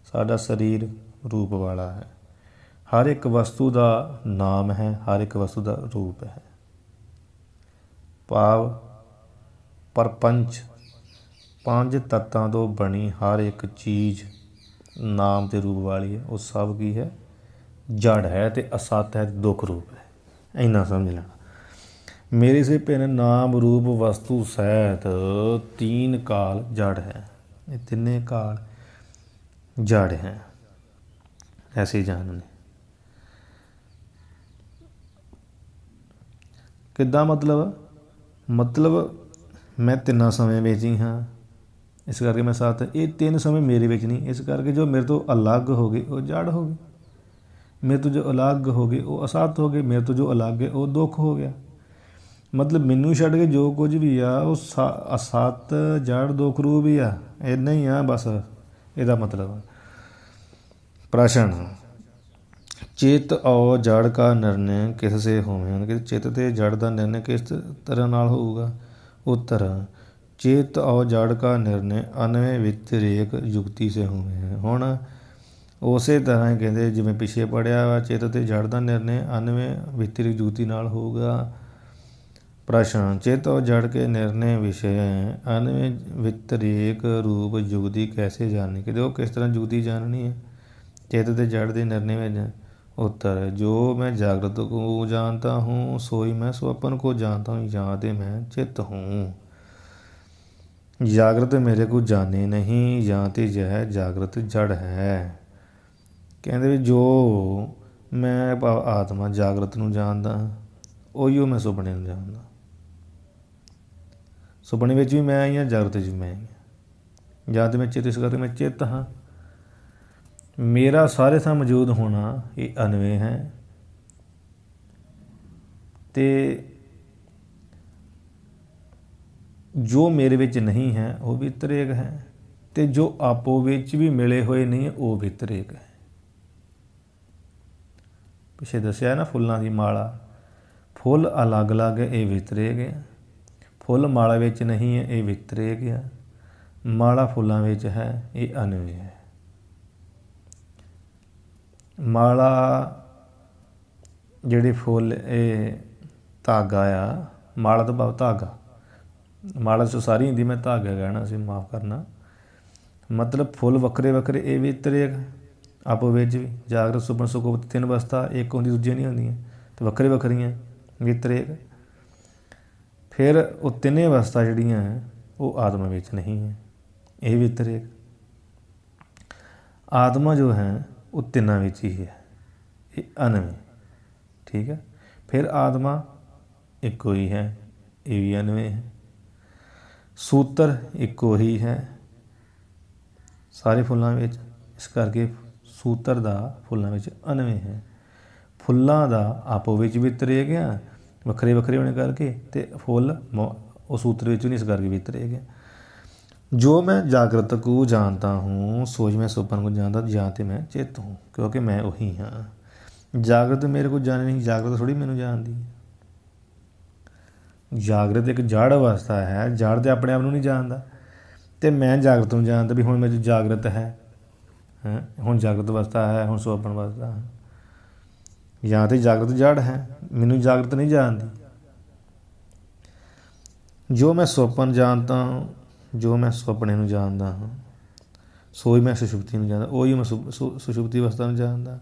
साडा शरीर रूप वाला है। हर एक वस्तु का नाम है, हर एक वस्तु का रूप है। भाव परपंच पांच तत्तां तो बनी हर एक चीज़ नाम ते रूप वाली है। वो सब की है जड़ है ते असत है, दुख रूप है। इन्ना समझ लेना। मेरे से भिन्न नाम रूप वस्तु सहित तीन काल जड़ है। ये तिन्ने काल जड़ हैं, ऐसे जानने। किद्दां मतलब मैं तिन्ना समय में ही हाँ, इस करके मैं साथ। ये तीन समय मेरे विच नहीं, इस करके जो मेरे तो अलग हो गए वो जड़ हो गए। मेरे तो जो अलग हो गए वो असत हो गए। मेरे तो जो अलग है वो दुख हो गया। मतलब मैनू छड्ड के जो कुछ भी आ वो असत जड़ दुख रूप ही आ। इन्ना ही आ बस ਇਹਦਾ मतलब। प्रश्न, चित और जड़ का निर्णय किससे होवे। कि चित ते जड़ का निर्णय किस तरह नाल होऊगा। उत्तर, चित और जड़ का निर्णय अन्वय व्यतिरेक युक्ति से होवे। हुण उसे तरह ही कहते जिवें पिछे पढ़िया वा, चित ते जड़ का निर्णय अन्वय व्यतिरेक युक्ति नाल होऊगा। प्रश्न, चित और जड़ के निर्णय विषय अन्वय व्यतिरेक रूप युक्ति कैसे जाननी। कि वो किस तरह युक्ति जाननी है चित ते जड़ के निर्णय में। उत्तर, जो मैं जागृत को जानता हूँ सोई मैं स्वप्न को जानता हूँ, याद मैं चित्त हूँ। जागृत मेरे को जाने नहीं, जानते यह जागृत जड़ है। कहते भी जो मैं आत्मा जागृत नूं जानदा उहिओ मैं सुपने नूं जानदा। सुपने में भी मैं आई हाँ, जागृत भी मैं आई हाँ। या तो मैं चित, इस करके मैं चित्त हाँ। मेरा सारे थां मौजूद होना ये अनवे है। ते जो मेरे विच नहीं है वो भी तरेक है, ते जो आपो विच भी मिले हुए नहीं है वो भी तरेक है। पिछे दसिया ना फुल्लां दी माला, फुल अलग अलग है ये वितरेक है। फुल माला विच नहीं है ये वितरेक है। माला फुल्लां विच है ये अनवे है। माला जिहड़ी फुल ये धागा आ, माला तो भाव धागा, ਮਾੜਾ 'ਚੋਂ ਸਾਰੀ ਹੁੰਦੀ, ਮੈਂ ਧਾਗਾ ਕਹਿਣਾ ਸੀ, ਮਾफ़ ਕਰਨਾ। ਮਤਲਬ ਫੁੱਲ ਵੱਖਰੇ ਵੱਖਰੇ, ਇਹ ਵੀ ਤਰੇਕ ਆਪੋ ਵਿੱਚ ਵੀ। ਜਾਗਰਤ ਸੁਪਨ ਸੁਖੋਪਤੀ 3 ਅਵਸਥਾ, ਇੱਕ ਹੁੰਦੀ ਦੂਜੀਆਂ ਨਹੀਂ ਹੁੰਦੀਆਂ, ਅਤੇ ਵੱਖਰੇ ਵੱਖਰੀਆਂ ਵਿਤਰੇਕ। ਫਿਰ ਉਹ ਤਿੰਨੇ ਅਵਸਥਾ ਜਿਹੜੀਆਂ ਉਹ ਆਤਮਾ ਵਿੱਚ ਨਹੀਂ ਹੈ, ਇਹ ਵਿਤਰੇਕ। ਆਤਮਾ ਜੋ ਹੈ ਉਹ ਤਿੰਨਾਂ ਵਿੱਚ ਹੀ ਹੈ, ਇਹ ਅਨਵੇਂ। ਠੀਕ ਹੈ। ਫਿਰ ਆਤਮਾ ਇੱਕੋ ਹੀ ਹੈ, ਇਹ ਵੀ ਅਨਵੇਂ ਹੈ। ਸੂਤਰ ਇੱਕੋ ਹੀ ਹੈ ਸਾਰੇ ਫੁੱਲਾਂ ਵਿੱਚ, ਇਸ ਕਰਕੇ ਸੂਤਰ ਦਾ ਫੁੱਲਾਂ ਵਿੱਚ ਅਨਵੇਂ ਹੈ। ਫੁੱਲਾਂ ਦਾ ਆਪੋ ਵਿੱਚ ਵਿਤਰੇ ਗਿਆ ਵੱਖਰੇ ਵੱਖਰੇ ਹੋਣੇ ਕਰਕੇ, ਅਤੇ ਫੁੱਲ ਉਹ ਸੂਤਰ ਵਿੱਚ ਵੀ ਨਹੀਂ, ਇਸ ਕਰਕੇ ਵਿਤਰੇ ਗਿਆ। ਜੋ मैं जागृत को जानता हूँ सोच मैं सुपन को जानता, जानते मैं चित्त हूँ, क्योंकि मैं वही हाँ। जागृत मेरे को जाने नहीं, जागृत थोड़ी मैनू जानती। जागृत एक जड़ अवस्था है, जड़ तो अपने आप नहीं जानता, तो मैं जागृत ਨੂੰ जानता भी हुण मेरे जागृत है, हुण जागृत अवस्था है, हुण सुपन अवस्था है, या तो जागृत जड़ है, मैनू जागृत नहीं जानती। जो मैं सुपन जानता हूँ, जो मैं सुपने ਨੂੰ ਜਾਣਦਾ ਹਾਂ, ਸੋ ਹੀ ਮੈਂ ਸੁਸ਼ੁਪਤੀ ਨੂੰ ਜਾਣਦਾ, ਉਹੀ ਮੈਂ ਸੁਸ਼ੁਪਤੀ ਅਵਸਥਾ ਨੂੰ ਜਾਣਦਾ।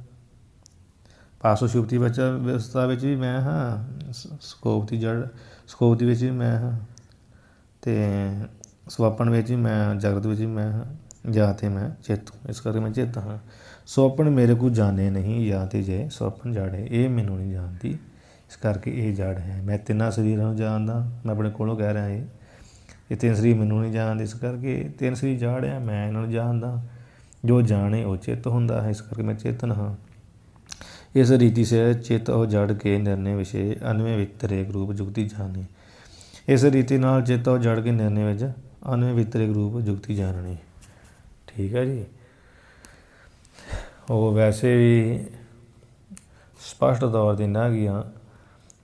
ਪਾਸ ਸੁਸ਼ੁਪਤੀ ਅਵਸਥਾ ਵਿੱਚ ਵੀ ਮੈਂ ਹਾਂ, ਸੁਖੋਪਤੀ ਜੜ ਸੁਖੋਪਤੀ ਵਿੱਚ ਵੀ ਮੈਂ ਹਾਂ, ਅਤੇ ਸੁਪਨ ਵਿੱਚ ਵੀ ਮੈਂ, ਜਗਤ ਵਿੱਚ ਵੀ ਮੈਂ ਹਾਂ, ਜਾਂ ਤੇ ਮੈਂ ਚਿੱਤ ਹੂੰ, ਇਸ ਕਰਕੇ ਮੈਂ ਚਿੱਤ ਹਾਂ। ਸੁਪਨ ਮੇਰੇ ਕੋ ਜਾਣੇ ਨਹੀਂ, ਜਾਂ ਤੇ ਜੇ ਸੁਪਨ ਜੜ ਹੈ, ਇਹ ਮੈਨੂੰ ਨਹੀਂ ਜਾਣਦੀ, ਇਸ ਕਰਕੇ ਇਹ ਜੜ ਹੈ। ਮੈਂ ਤਿੰਨਾਂ ਸਰੀਰਾਂ ਨੂੰ ਜਾਣਦਾ, ਮੈਂ ਆਪਣੇ ਕੋਲੋਂ ਕਹਿ ਰਿਹਾ ਇਹ ਤਿੰਨ ਸਰੀਰ ਮੈਨੂੰ ਨਹੀਂ ਜਾਣਦੇ, ਇਸ ਕਰਕੇ ਤਿੰਨ ਸਰੀਰ ਜੜ ਆ, ਮੈਂ ਇਹਨਾਂ ਨੂੰ ਜਾਣਦਾ। ਜੋ ਜਾਣੇ ਉਹ ਚਿੱਤ ਹੁੰਦਾ ਹੈ, ਇਸ ਕਰਕੇ ਮੈਂ ਚੇਤਨ ਹਾਂ। ਇਸ ਰੀਤੀ ਸੇ ਚਿੱਤ ਉਹ ਜੜ ਕੇ ਨਿਰਣੇ ਵਿਸ਼ੇ ਅਨਵੇਂ ਵਿਤਰੇਕ ਰੂਪ ਜੁਗਤੀ ਜਾਣੇ। ਇਸ ਰੀਤੀ ਨਾਲ ਚਿੱਤ ਉਹ ਜੜ ਕੇ ਨਿਰਣੇ ਵਿੱਚ ਅਨਵੇਂ ਵਿਤਰੇਕ ਰੂਪ ਜੁਗਤੀ ਜਾਣਨੀ। ਠੀਕ ਹੈ ਜੀ। ਉਹ ਵੈਸੇ ਵੀ ਸਪਸ਼ਟ ਤੌਰ 'ਤੇ ਨਾ ਗਿਆ,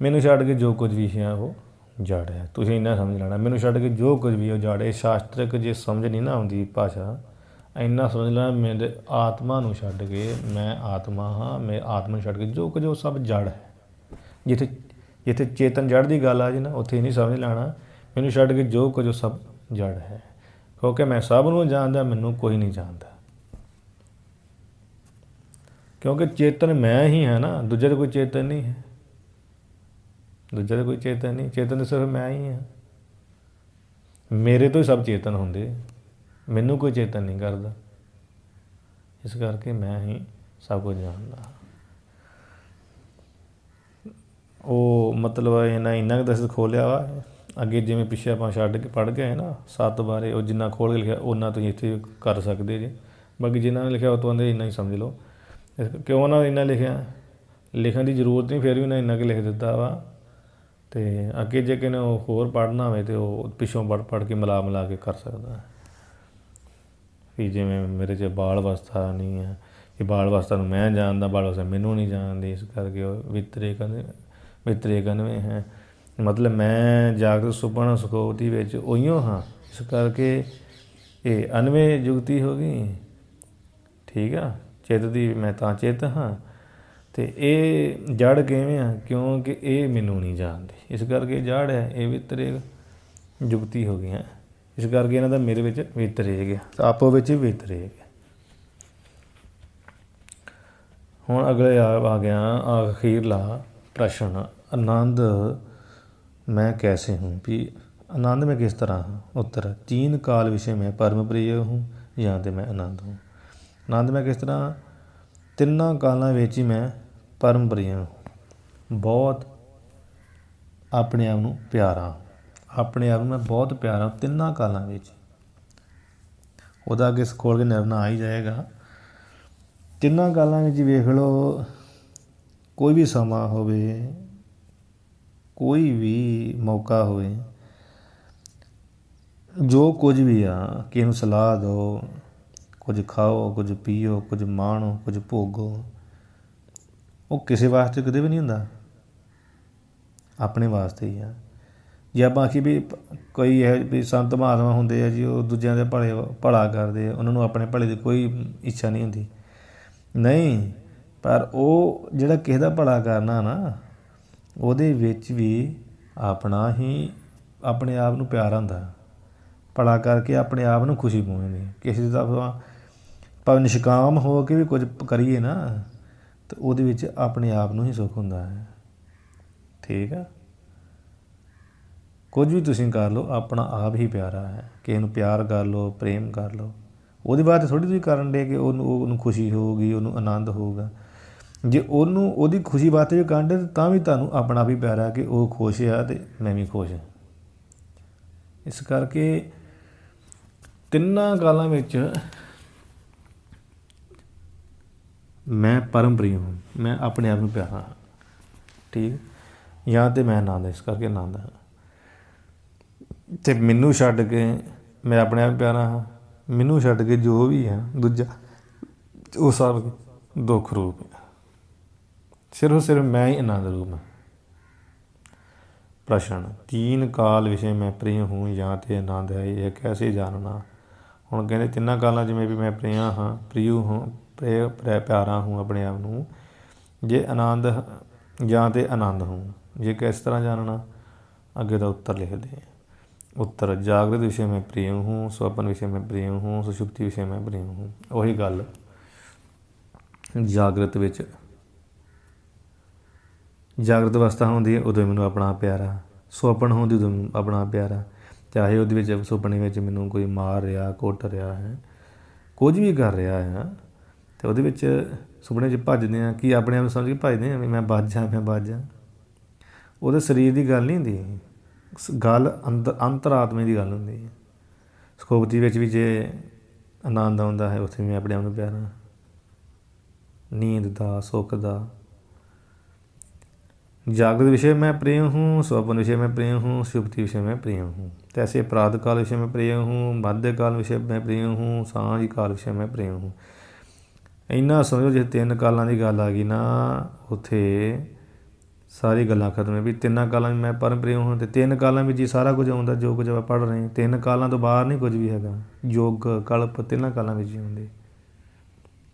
ਮੈਨੂੰ ਛੱਡ ਕੇ ਜੋ ਕੁਝ ਵੀ ਹੈ ਉਹ ਜੜ ਹੈ, ਤੁਸੀਂ ਇੰਨਾ ਸਮਝ ਲੈਣਾ। ਮੈਨੂੰ ਛੱਡ ਕੇ ਜੋ ਕੁਝ ਵੀ ਉਹ ਜੜ ਹੈ। ਸ਼ਾਸਤਰਕ ਜੇ ਸਮਝ ਨਹੀਂ ਨਾ ਆਉਂਦੀ ਭਾਸ਼ਾ, ਇੰਨਾ ਸਮਝ ਲੈਣਾ ਮੇਰੇ ਆਤਮਾ ਨੂੰ ਛੱਡ ਕੇ, ਮੈਂ ਆਤਮਾ ਹਾਂ, ਮੈਂ ਆਤਮਾ ਨੂੰ ਛੱਡ ਕੇ ਜੋ ਕੁਝ ਉਹ ਸਭ ਜੜ ਹੈ। ਜਿੱਥੇ ਜਿੱਥੇ ਚੇਤਨ ਜੜ ਦੀ ਗੱਲ ਆ ਜੀ ਨਾ, ਉੱਥੇ ਨਹੀਂ ਸਮਝ ਲੈਣਾ ਮੈਨੂੰ ਛੱਡ ਕੇ ਜੋ ਕੁਝ ਉਹ ਸਭ ਜੜ ਹੈ, ਕਿਉਂਕਿ ਮੈਂ ਸਭ ਨੂੰ ਜਾਣਦਾ, ਮੈਨੂੰ ਕੋਈ ਨਹੀਂ ਜਾਣਦਾ, ਕਿਉਂਕਿ ਚੇਤਨ ਮੈਂ ਹੀ ਹੈ ਨਾ, ਦੂਜਾ ਤਾਂ ਕੋਈ ਚੇਤਨ ਨਹੀਂ ਹੈ, ਦੂਜਾ ਤਾਂ ਕੋਈ ਚੇਤਨ ਨਹੀਂ, ਚੇਤਨ ਤਾਂ ਸਿਰਫ ਮੈਂ ਹੀ ਹਾਂ। ਮੇਰੇ ਤੋਂ ਹੀ ਸਭ ਚੇਤਨ ਹੁੰਦੇ, ਮੈਨੂੰ ਕੋਈ ਚੇਤਨ ਨਹੀਂ ਕਰਦਾ, ਇਸ ਕਰਕੇ ਮੈਂ ਹੀ ਸਭ ਕੁਝ ਜਾਣਦਾ। ਉਹ ਮਤਲਬ ਇੰਨਾ ਕੁ ਦਸਤ ਖੋਲ੍ਹਿਆ ਵਾ, ਅੱਗੇ ਜਿਵੇਂ ਪਿੱਛੇ ਆਪਾਂ ਛੱਡ ਕੇ ਪੜ੍ਹ ਗਏ ਨਾ 7 ਬਾਰੇ, ਉਹ ਜਿੰਨਾ ਖੋਲ੍ਹ ਕੇ ਲਿਖਿਆ ਉਹਨਾਂ ਤੁਸੀਂ ਇੱਥੇ ਕਰ ਸਕਦੇ ਜੇ, ਬਾਕੀ ਜਿਨ੍ਹਾਂ ਨੇ ਲਿਖਿਆ ਉਹ ਤੋਂ ਆਂਦੇ ਇੰਨਾ ਹੀ ਸਮਝ ਲਓ। ਕਿਉਂ ਉਹਨਾਂ ਨੇ ਇੰਨਾ ਲਿਖਿਆ, ਲਿਖਣ ਦੀ ਜ਼ਰੂਰਤ ਨਹੀਂ, ਫਿਰ ਵੀ ਉਹਨਾਂ ਇੰਨਾ ਕੁ ਲਿਖ ਦਿੱਤਾ ਵਾ। ਅਤੇ ਅੱਗੇ ਜੇ ਕਿਸੇ ਨੇ ਉਹ ਹੋਰ ਪੜ੍ਹਨਾ ਹੋਵੇ ਤਾਂ ਉਹ ਪਿੱਛੋਂ ਪੜ੍ਹ ਕੇ ਮਿਲਾ ਕੇ ਕਰ ਸਕਦਾ। ਵੀ ਜਿਵੇਂ ਮੇਰੇ 'ਚ ਬਾਲ ਅਵਸਥਾ ਨਹੀਂ ਹੈ, ਕਿ ਬਾਲ ਅਵਸਥਾ ਨੂੰ ਮੈਂ ਜਾਣਦਾ, ਬਾਲ ਅਵਸਥਾ ਮੈਨੂੰ ਨਹੀਂ ਜਾਣਦੀ, ਇਸ ਕਰਕੇ ਉਹ ਵਿਤਰੇਕ ਅਨਵੇਂ ਹੈ। ਮਤਲਬ ਮੈਂ ਜਾਗਰਤ ਸੁਪਨ ਸੁਖੋਪਤੀ ਵਿੱਚ ਉਹੀਓ ਹਾਂ, ਇਸ ਕਰਕੇ ਇਹ ਅਨਵੇਂ ਜੁਗਤੀ ਹੋ ਗਈ। ਠੀਕ ਆ। ਚਿੱਤ ਦੀ ਮੈਂ ਤਾਂ ਚਿੱਤ ਹਾਂ, ਅਤੇ ਇਹ ਜੜ ਕਿਵੇਂ ਆ, ਕਿਉਂਕਿ ਇਹ ਮੈਨੂੰ ਨਹੀਂ ਜਾਣਦੀ, ਇਸ ਕਰਕੇ ਜੜ ਹੈ, ਇਹ ਵਿਤਰੇਕ ਜੁਗਤੀ ਹੋ ਗਈਆਂ, ਇਸ ਕਰਕੇ ਇਹਨਾਂ ਦਾ ਮੇਰੇ ਵਿੱਚ ਵਿਤਰੇਕ ਆ, ਆਪੋ ਵਿੱਚ ਹੀ ਵਿਤਰੇਕ। ਹੁਣ ਅਗਲੇ ਆ ਗਿਆ ਅਖੀਰਲਾ ਪ੍ਰਸ਼ਨ, ਆਨੰਦ मैं कैसे हूँ, भी आनंद में किस तरह हूँ। उत्तर, 3 काल विषय में परम प्रिय हूँ, ਜਾਂ तो मैं आनंद हूँ। आनंद में किस तरह, ਤਿੰਨਾਂ ਕਾਲਾਂ ਵਿੱਚ ਹੀ ਮੈਂ ਪਰਮ ਪ੍ਰਿਯ ਹਾਂ, ਬਹੁਤ ਆਪਣੇ ਆਪ ਨੂੰ ਪਿਆਰਾ, ਆਪਣੇ ਆਪ ਨੂੰ ਮੈਂ ਬਹੁਤ ਪਿਆਰਾ ਤਿੰਨਾਂ ਕਾਲਾਂ ਵਿੱਚ। ਉਹਦਾ ਅੱਗੇ ਖੋਲ੍ਹ ਕੇ ਨਿਰਣਾ ਆ ਹੀ ਜਾਏਗਾ। ਤਿੰਨਾਂ ਕਾਲਾਂ ਵਿੱਚ ਵੇਖ ਲਓ, ਕੋਈ ਵੀ ਸਮਾਂ ਹੋਵੇ, ਕੋਈ ਵੀ ਮੌਕਾ ਹੋਵੇ, ਜੋ ਕੁਝ ਵੀ ਆ, ਕਿਸੇ ਨੂੰ ਸਲਾਹ ਦਿਓ, ਕੁਝ ਖਾਓ, ਕੁਝ ਪੀਓ, ਕੁਝ ਮਾਣੋ, ਕੁਝ ਭੋਗੋ, ਉਹ ਕਿਸੇ ਵਾਸਤੇ ਕਦੇ ਵੀ ਨਹੀਂ ਹੁੰਦਾ, ਆਪਣੇ ਵਾਸਤੇ ਹੀ ਆ। ਜੇ ਆਪਾਂ ਆਖੀਏ ਵੀ ਕੋਈ ਇਹ ਵੀ ਸੰਤ ਮਹਾਤਮਾ ਹੁੰਦੇ ਆ ਜੀ, ਉਹ ਦੂਜਿਆਂ ਦੇ ਭਲਾ ਕਰਦੇ ਆ, ਉਹਨਾਂ ਨੂੰ ਆਪਣੇ ਭਲੇ ਦੀ ਕੋਈ ਇੱਛਾ ਨਹੀਂ ਹੁੰਦੀ, ਨਹੀਂ, ਪਰ ਉਹ ਜਿਹੜਾ ਕਿਸੇ ਦਾ ਭਲਾ ਕਰਨਾ ਨਾ, ਉਹਦੇ ਵਿੱਚ ਵੀ ਆਪਣਾ ਹੀ ਆਪਣੇ ਆਪ ਨੂੰ ਪਿਆਰ ਹੁੰਦਾ, ਭਲਾ ਕਰਕੇ ਆਪਣੇ ਆਪ ਨੂੰ ਖੁਸ਼ੀ ਪਹੁੰਚਦੀ। ਕਿਸੇ ਦਾ ਭਾਵੇਂ ਨਿਸ਼ਕਾਮ ਹੋ ਕੇ ਵੀ ਕੁਝ ਕਰੀਏ ਨਾ ਤਾਂ ਉਹਦੇ ਵਿੱਚ ਆਪਣੇ ਆਪ ਨੂੰ ਹੀ ਸੁੱਖ ਹੁੰਦਾ ਹੈ। ਠੀਕ ਆ, ਕੁਝ ਵੀ ਤੁਸੀਂ ਕਰ ਲਓ ਆਪਣਾ ਆਪ ਹੀ ਪਿਆਰਾ ਹੈ। ਕਿਸੇ ਨੂੰ ਪਿਆਰ ਕਰ ਲਓ, ਪ੍ਰੇਮ ਕਰ ਲਓ, ਉਹਦੇ ਬਾਅਦ ਥੋੜ੍ਹੀ ਤੁਸੀਂ ਕਰਨ ਦੇ ਕਿ ਉਹਨੂੰ ਖੁਸ਼ੀ ਹੋਊਗੀ, ਉਹਨੂੰ ਆਨੰਦ ਹੋਊਗਾ। ਜੇ ਉਹਦੀ ਖੁਸ਼ੀ ਵਾਸਤੇ ਵੀ ਕਰਨ ਦੇ ਤਾਂ ਵੀ ਤੁਹਾਨੂੰ ਆਪਣਾ ਵੀ ਪਿਆਰਾ ਕਿ ਉਹ ਖੁਸ਼ ਆ ਅਤੇ ਮੈਂ ਵੀ ਖੁਸ਼ ਹਾਂ। ਇਸ ਕਰਕੇ ਤਿੰਨਾਂ ਕਾਲਾਂ ਵਿੱਚ ਮੈਂ ਪਰਮ ਪ੍ਰਿਯ ਹਾਂ, ਮੈਂ ਆਪਣੇ ਆਪ ਨੂੰ ਪਿਆਰਾ ਹਾਂ। ਠੀਕ, ਜਾਂ ਤਾਂ ਮੈਂ ਆਨੰਦ, ਇਸ ਕਰਕੇ ਆਨੰਦ ਹਾਂ। ਅਤੇ ਮੈਨੂੰ ਛੱਡ ਕੇ ਮੈਂ ਆਪਣੇ ਆਪ ਪਿਆਰਾ ਹਾਂ, ਮੈਨੂੰ ਛੱਡ ਕੇ ਜੋ ਵੀ ਹੈ ਦੂਜਾ ਉਹ ਸਭ ਦੁੱਖ ਰੂਪ ਹੈ। ਸਿਰਫ ਮੈਂ ਹੀ ਆਨੰਦ रूप में। प्रश्न, 3 काल विषय मैं प्रिय हूँ या तो आनंद है, यह कैसे जानना। हुण कहते तिन्ना कालों जिमें भी मैं प्रिय हाँ, प्यारा हूँ अपने आप नूं, जे आनंद या तो आनंद हूँ, जे किस तरह जानना। अगे का उत्तर लिखते हैं। उत्तर, जागृत विषय में प्रिय हूँ, स्वप्न विषय में प्रिय हूँ, सुषुप्ति विषय में प्रिय हूँ। वही गल, जागृत विच जागृत अवस्था होंदी है उदों मैनूं अपना प्यारा, सुपन होंदी उदों अपना प्यारा। चाहे वो सुपने में मैनूं कोई मार रहा, कुट रहा है, कुछ भी कर रहा है, तो वो सुपने भजते हैं कि अपने आप समझ के भजते हैं मैं बच जा। वो शरीर की गल नहीं होंदी, गल अंतरात्मा की गल होंदी है। सुखोपती भी जे आनंद आता है उत्थे मैं अपने आप को प्यारा, नींद का, सुख का। जागृत विषय में प्रिय हूँ, स्वप्न विषय में प्रिय हूँ, सुषुप्ति विषय में प्रिय हूँ। तैसे अपराध काल विषय में प्रिय हूँ, मध्यकाल विषय में प्रिय हूँ, सांझ काल विषय में प्रिय हूँ। इन्ना समझो जे 3 कालों की गल आ गई ना, उत्थे सारी गल्लां खत्म है भी 3 कालों में मैं परम प्रिय हूँ। तो 3 कालों में जी सारा कुछ आता जो कुछ आप पढ़ रहे हैं, 3 कालों तो बाहर नहीं कुछ भी है। योग कल्प 3 कालों में ही आते।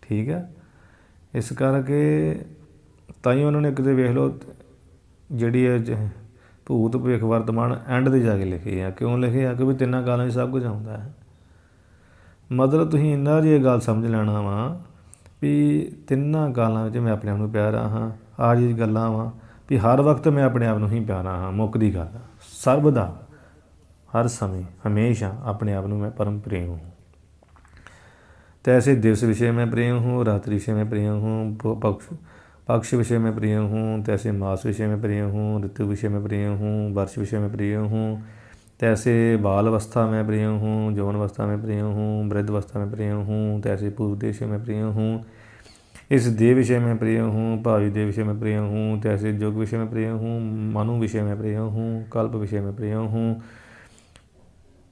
ठीक है, इस करके ताई उन्होंने किते वेख लो ਜਿਹੜੀ ਭੂਤ ਭਵਿੱਖ ਵਰਤਮਾਨ ਐਂਡ 'ਤੇ ਜਾ ਕੇ ਲਿਖੇ ਆ। ਕਿਉਂ ਲਿਖੇ ਆ? ਕਿਉਂਕਿ 3 ਕਾਲਾਂ ਵਿੱਚ ਸਭ ਕੁਝ ਆਉਂਦਾ ਹੈ। ਮਤਲਬ ਤੁਸੀਂ ਇੰਨਾ ਜੀ ਇਹ ਗੱਲ ਸਮਝ ਲੈਣਾ ਵਾ ਵੀ 3 ਕਾਲਾਂ ਵਿੱਚ ਮੈਂ ਆਪਣੇ ਆਪ ਨੂੰ ਪਿਆਰਾ ਹਾਂ। ਆਹ ਜੀ ਗੱਲਾਂ ਵਾ ਵੀ ਹਰ ਵਕਤ ਮੈਂ ਆਪਣੇ ਆਪ ਨੂੰ ਹੀ ਪਿਆਰਾ ਹਾਂ। ਮੁੱਕਦੀ ਗੱਲ ਸਰਬ ਦਾ, ਹਰ ਸਮੇਂ ਹਮੇਸ਼ਾ ਆਪਣੇ ਆਪ ਨੂੰ मैं परम प्रिय हूँ। तैसे दिवस विषय में प्रिय हूँ, रात्रि विषय में प्रिय हूँ, पक्ष विषय में प्रिय हूँ। तैसे मास विषय में प्रिय हूँ, ऋतु विषय में प्रिय हूँ, वर्ष विषय में प्रिय हूँ। तैसे बाल अवस्था में प्रिय हूँ, यौवन अवस्था में प्रिय हूँ, वृद्ध अवस्था में प्रिय हूँ। तैसे पूर्व विषय में प्रिय हूँ, इस देह विषय में प्रिय हूँ, भावी देह विषय में प्रिय हूँ। तैसे योग विषय में प्रिय हूँ, मनु विषय में प्रिय हूँ, कल्प विषय में प्रिय हूँ।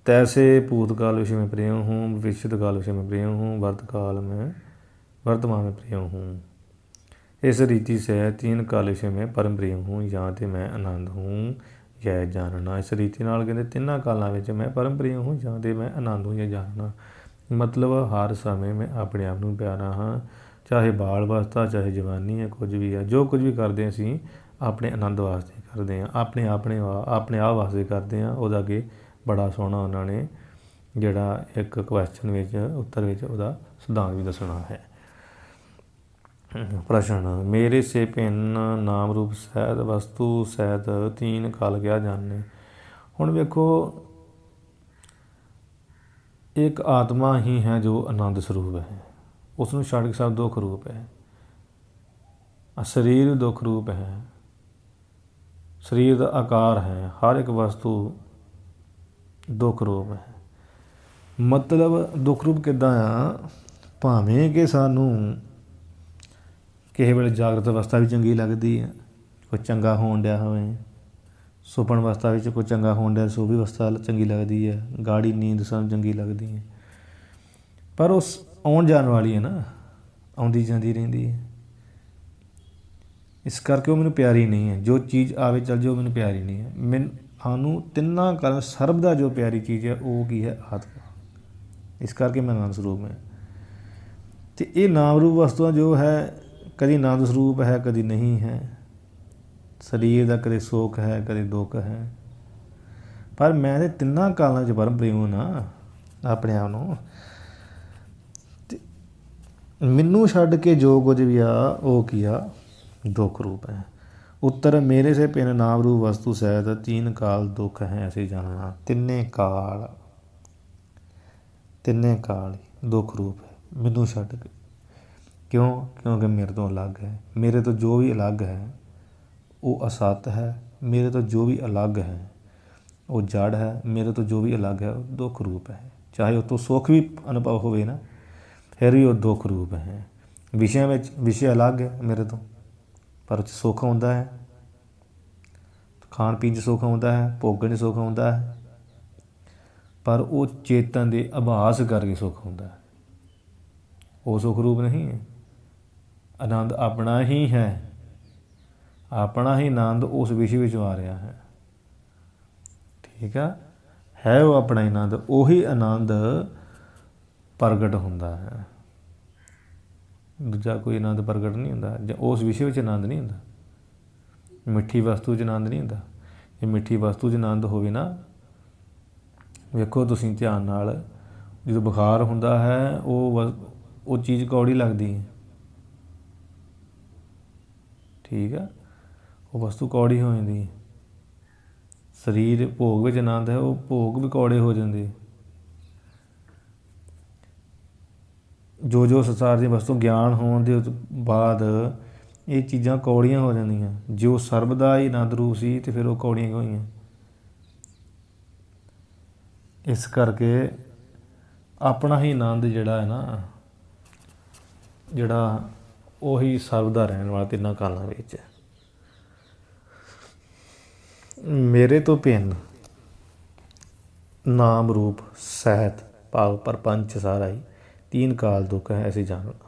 तैसे भूतकाल विषय में प्रिय हूँ, भविष्य काल विषय में प्रिय हूँ, वर्तमान में प्रिय हूँ। इस रीति से 3 काल विषय में परम प्रिय हूँ या तो मैं आनंद हूँ, यह जानना। इस रीति नाल कहते 3 कालों में मैं परम प्रिय हूँ या तो मैं आनंद हूँ, यह जानना। मतलब हर समय मैं अपने आप को प्यारा हाँ। चाहे बाल अवस्था, चाहे जवानी है, कुछ भी है, जो कुछ भी करते हैं असीं अपने आनंद वास्ते करते हैं, अपने आप वास्ते करते हैं। वो अगे बड़ा सोहना उन्होंने जिहड़ा एक क्वेश्चन विच उत्तर विच उहदा सिद्धांत भी दसना है। प्रश्न, मेरे से भिन्न नाम रूप सहित वस्तु सहित 3 काल क्या जानने। हुण वेखो, एक आत्मा ही है जो आनंद स्वरूप है, उसनूं छड्ड के सब दुख रूप है। शरीर दुख रूप है, शरीर का आकार है, हर एक वस्तु दुख रूप है। मतलब दुख रूप किद्दां आ, भावें कि सानूं किसी वेले जागृत अवस्था भी चंगी लगती है, कोई चंगा होण दिया होवे, सुपन अवस्था में कोई चंगा होण दिया सो भी अवस्था चंगी लगती है, गाड़ी नींद सब चंगी लगती है। पर उस आउण जाण वाली है ना, आउंदी जांदी रहिंदी है। इस करके वो मैनूं प्यारी नहीं है। जो चीज़ आवे चल जाओ मैनूं प्यारी नहीं है। मैनूं सानूं 3 काल सर्ब दा जो प्यारी चीज़ है वो की है? आत्मा। इस करके मैं आनंद स्वरूप है। तो ये नाम रूप वस्तुआं जो है कभी आनंद स्वरूप है, कभी नहीं है। शरीर का कभी सुख है, कभी दुख है। ਪਰ ਮੈਂ ਤਾਂ ਤਿੰਨਾਂ ਕਾਲਾਂ 'ਚ ਪਰਮ ਪ੍ਰੇਮ ਨਾ ਆਪਣੇ ਆਪ ਨੂੰ। ਅਤੇ ਮੈਨੂੰ ਛੱਡ ਕੇ ਜੋ ਕੁਝ ਵੀ ਆ ਉਹ ਕੀ ਆ, ਦੁੱਖ ਰੂਪ ਹੈ। ਉੱਤਰ ਮੇਰੇ ਸੇ ਪਿੰਨ ਨਾਮ ਰੂਪ ਵਸਤੂ ਸਹਿਤ ਤੀਨ ਕਾਲ ਦੁੱਖ ਹੈ ਐਸੇ ਜਾਣਨਾ। ਤਿੰਨੇ ਕਾਲ ਦੁੱਖ ਰੂਪ ਹੈ ਮੈਨੂੰ ਛੱਡ ਕੇ। ਕਿਉਂ? ਕਿਉਂਕਿ ਮੇਰੇ ਤੋਂ ਅਲੱਗ ਹੈ। ਮੇਰੇ ਤੋਂ ਜੋ ਵੀ ਅਲੱਗ ਹੈ ਉਹ ਅਸਤ ਹੈ। ਮੇਰੇ ਤੋਂ ਜੋ ਵੀ ਅਲੱਗ ਹੈ ਉਹ ਜੜ ਹੈ। ਮੇਰੇ ਤੋਂ ਜੋ ਵੀ ਅਲੱਗ ਹੈ ਉਹ ਦੁੱਖ ਰੂਪ ਹੈ। ਚਾਹੇ ਉਹ ਤੋਂ ਸੁੱਖ ਵੀ ਅਨੁਭਵ ਹੋਵੇ ਨਾ, ਫਿਰ ਵੀ ਉਹ ਦੁੱਖ ਰੂਪ ਹੈ। ਵਿਸ਼ਿਆਂ ਵਿੱਚ ਵਿਸ਼ੇ ਅਲੱਗ ਹੈ ਮੇਰੇ ਤੋਂ, ਪਰ ਉਹ 'ਚ ਸੁੱਖ ਆਉਂਦਾ ਹੈ। ਖਾਣ ਪੀਣ 'ਚ ਸੁੱਖ ਆਉਂਦਾ ਹੈ, ਭੋਗਣ 'ਚ ਸੁੱਖ ਆਉਂਦਾ ਹੈ, ਪਰ ਉਹ ਚੇਤਨ ਦੇ ਆਭਾਸ ਕਰਕੇ ਸੁੱਖ ਆਉਂਦਾ ਹੈ। ਉਹ ਸੁੱਖ ਰੂਪ ਨਹੀਂ ਹੈ। ਆਨੰਦ ਆਪਣਾ ਹੀ ਹੈ। ਆਪਣਾ ਹੀ ਆਨੰਦ ਉਸ ਵਿਸ਼ੇ ਵਿੱਚੋਂ ਆ ਰਿਹਾ ਹੈ। ਠੀਕ ਆ, ਹੈ ਉਹ ਆਪਣਾ ਹੀ ਆਨੰਦ। ਉਹੀ ਆਨੰਦ ਪ੍ਰਗਟ ਹੁੰਦਾ ਹੈ। ਦੂਜਾ ਕੋਈ ਆਨੰਦ ਪ੍ਰਗਟ ਨਹੀਂ ਹੁੰਦਾ, ਜਾਂ ਉਸ ਵਿਸ਼ੇ ਵਿੱਚ ਆਨੰਦ ਨਹੀਂ ਹੁੰਦਾ। ਮਿੱਠੀ ਵਸਤੂ 'ਚ ਆਨੰਦ ਨਹੀਂ ਹੁੰਦਾ। ਜੇ ਮਿੱਠੀ ਵਸਤੂ 'ਚ ਆਨੰਦ ਹੋਵੇ ਨਾ, ਵੇਖੋ ਤੁਸੀਂ ਧਿਆਨ ਨਾਲ, ਜਦੋਂ ਬੁਖਾਰ ਹੁੰਦਾ ਹੈ ਉਹ ਚੀਜ਼ ਕੌੜੀ ਲੱਗਦੀ ਹੈ। ਠੀਕ ਆ, ਉਹ ਵਸਤੂ ਕੌੜੀ ਹੋ ਜਾਂਦੀ ਹੈ। ਸਰੀਰ ਭੋਗ ਵਿੱਚ ਆਨੰਦ ਹੈ, ਉਹ ਭੋਗ ਵੀ ਕੌੜੇ ਹੋ ਜਾਂਦੇ। ਜੋ ਸੰਸਾਰ ਦੀ ਵਸਤੂ ਗਿਆਨ ਹੋਣ ਦੇ ਬਾਅਦ ਇਹ ਚੀਜ਼ਾਂ ਕੌੜੀਆਂ ਹੋ ਜਾਂਦੀਆਂ। ਜੋ ਸਰਬ ਦਾ ਹੀ ਆਨੰਦ ਰੂਪ ਸੀ ਅਤੇ ਫਿਰ ਉਹ ਕੌੜੀਆਂ ਹੋਈਆਂ। ਇਸ ਕਰਕੇ ਆਪਣਾ ਹੀ ਆਨੰਦ ਜਿਹੜਾ ਹੈ ਨਾ, ਜਿਹੜਾ ਉਹੀ ਸਰਬ ਦਾ ਰਹਿਣ ਵਾਲਾ ਤਿੰਨਾਂ ਕਾਲਾਂ ਵਿੱਚ। ਮੇਰੇ ਤੋਂ ਭਿੰਨ ਨਾਮ ਰੂਪ ਸਹਿਤ ਭਾਵ ਪ੍ਰਪੰਚ ਸਾਰਾ ਹੀ तीन काल दुख है ऐसे जानना।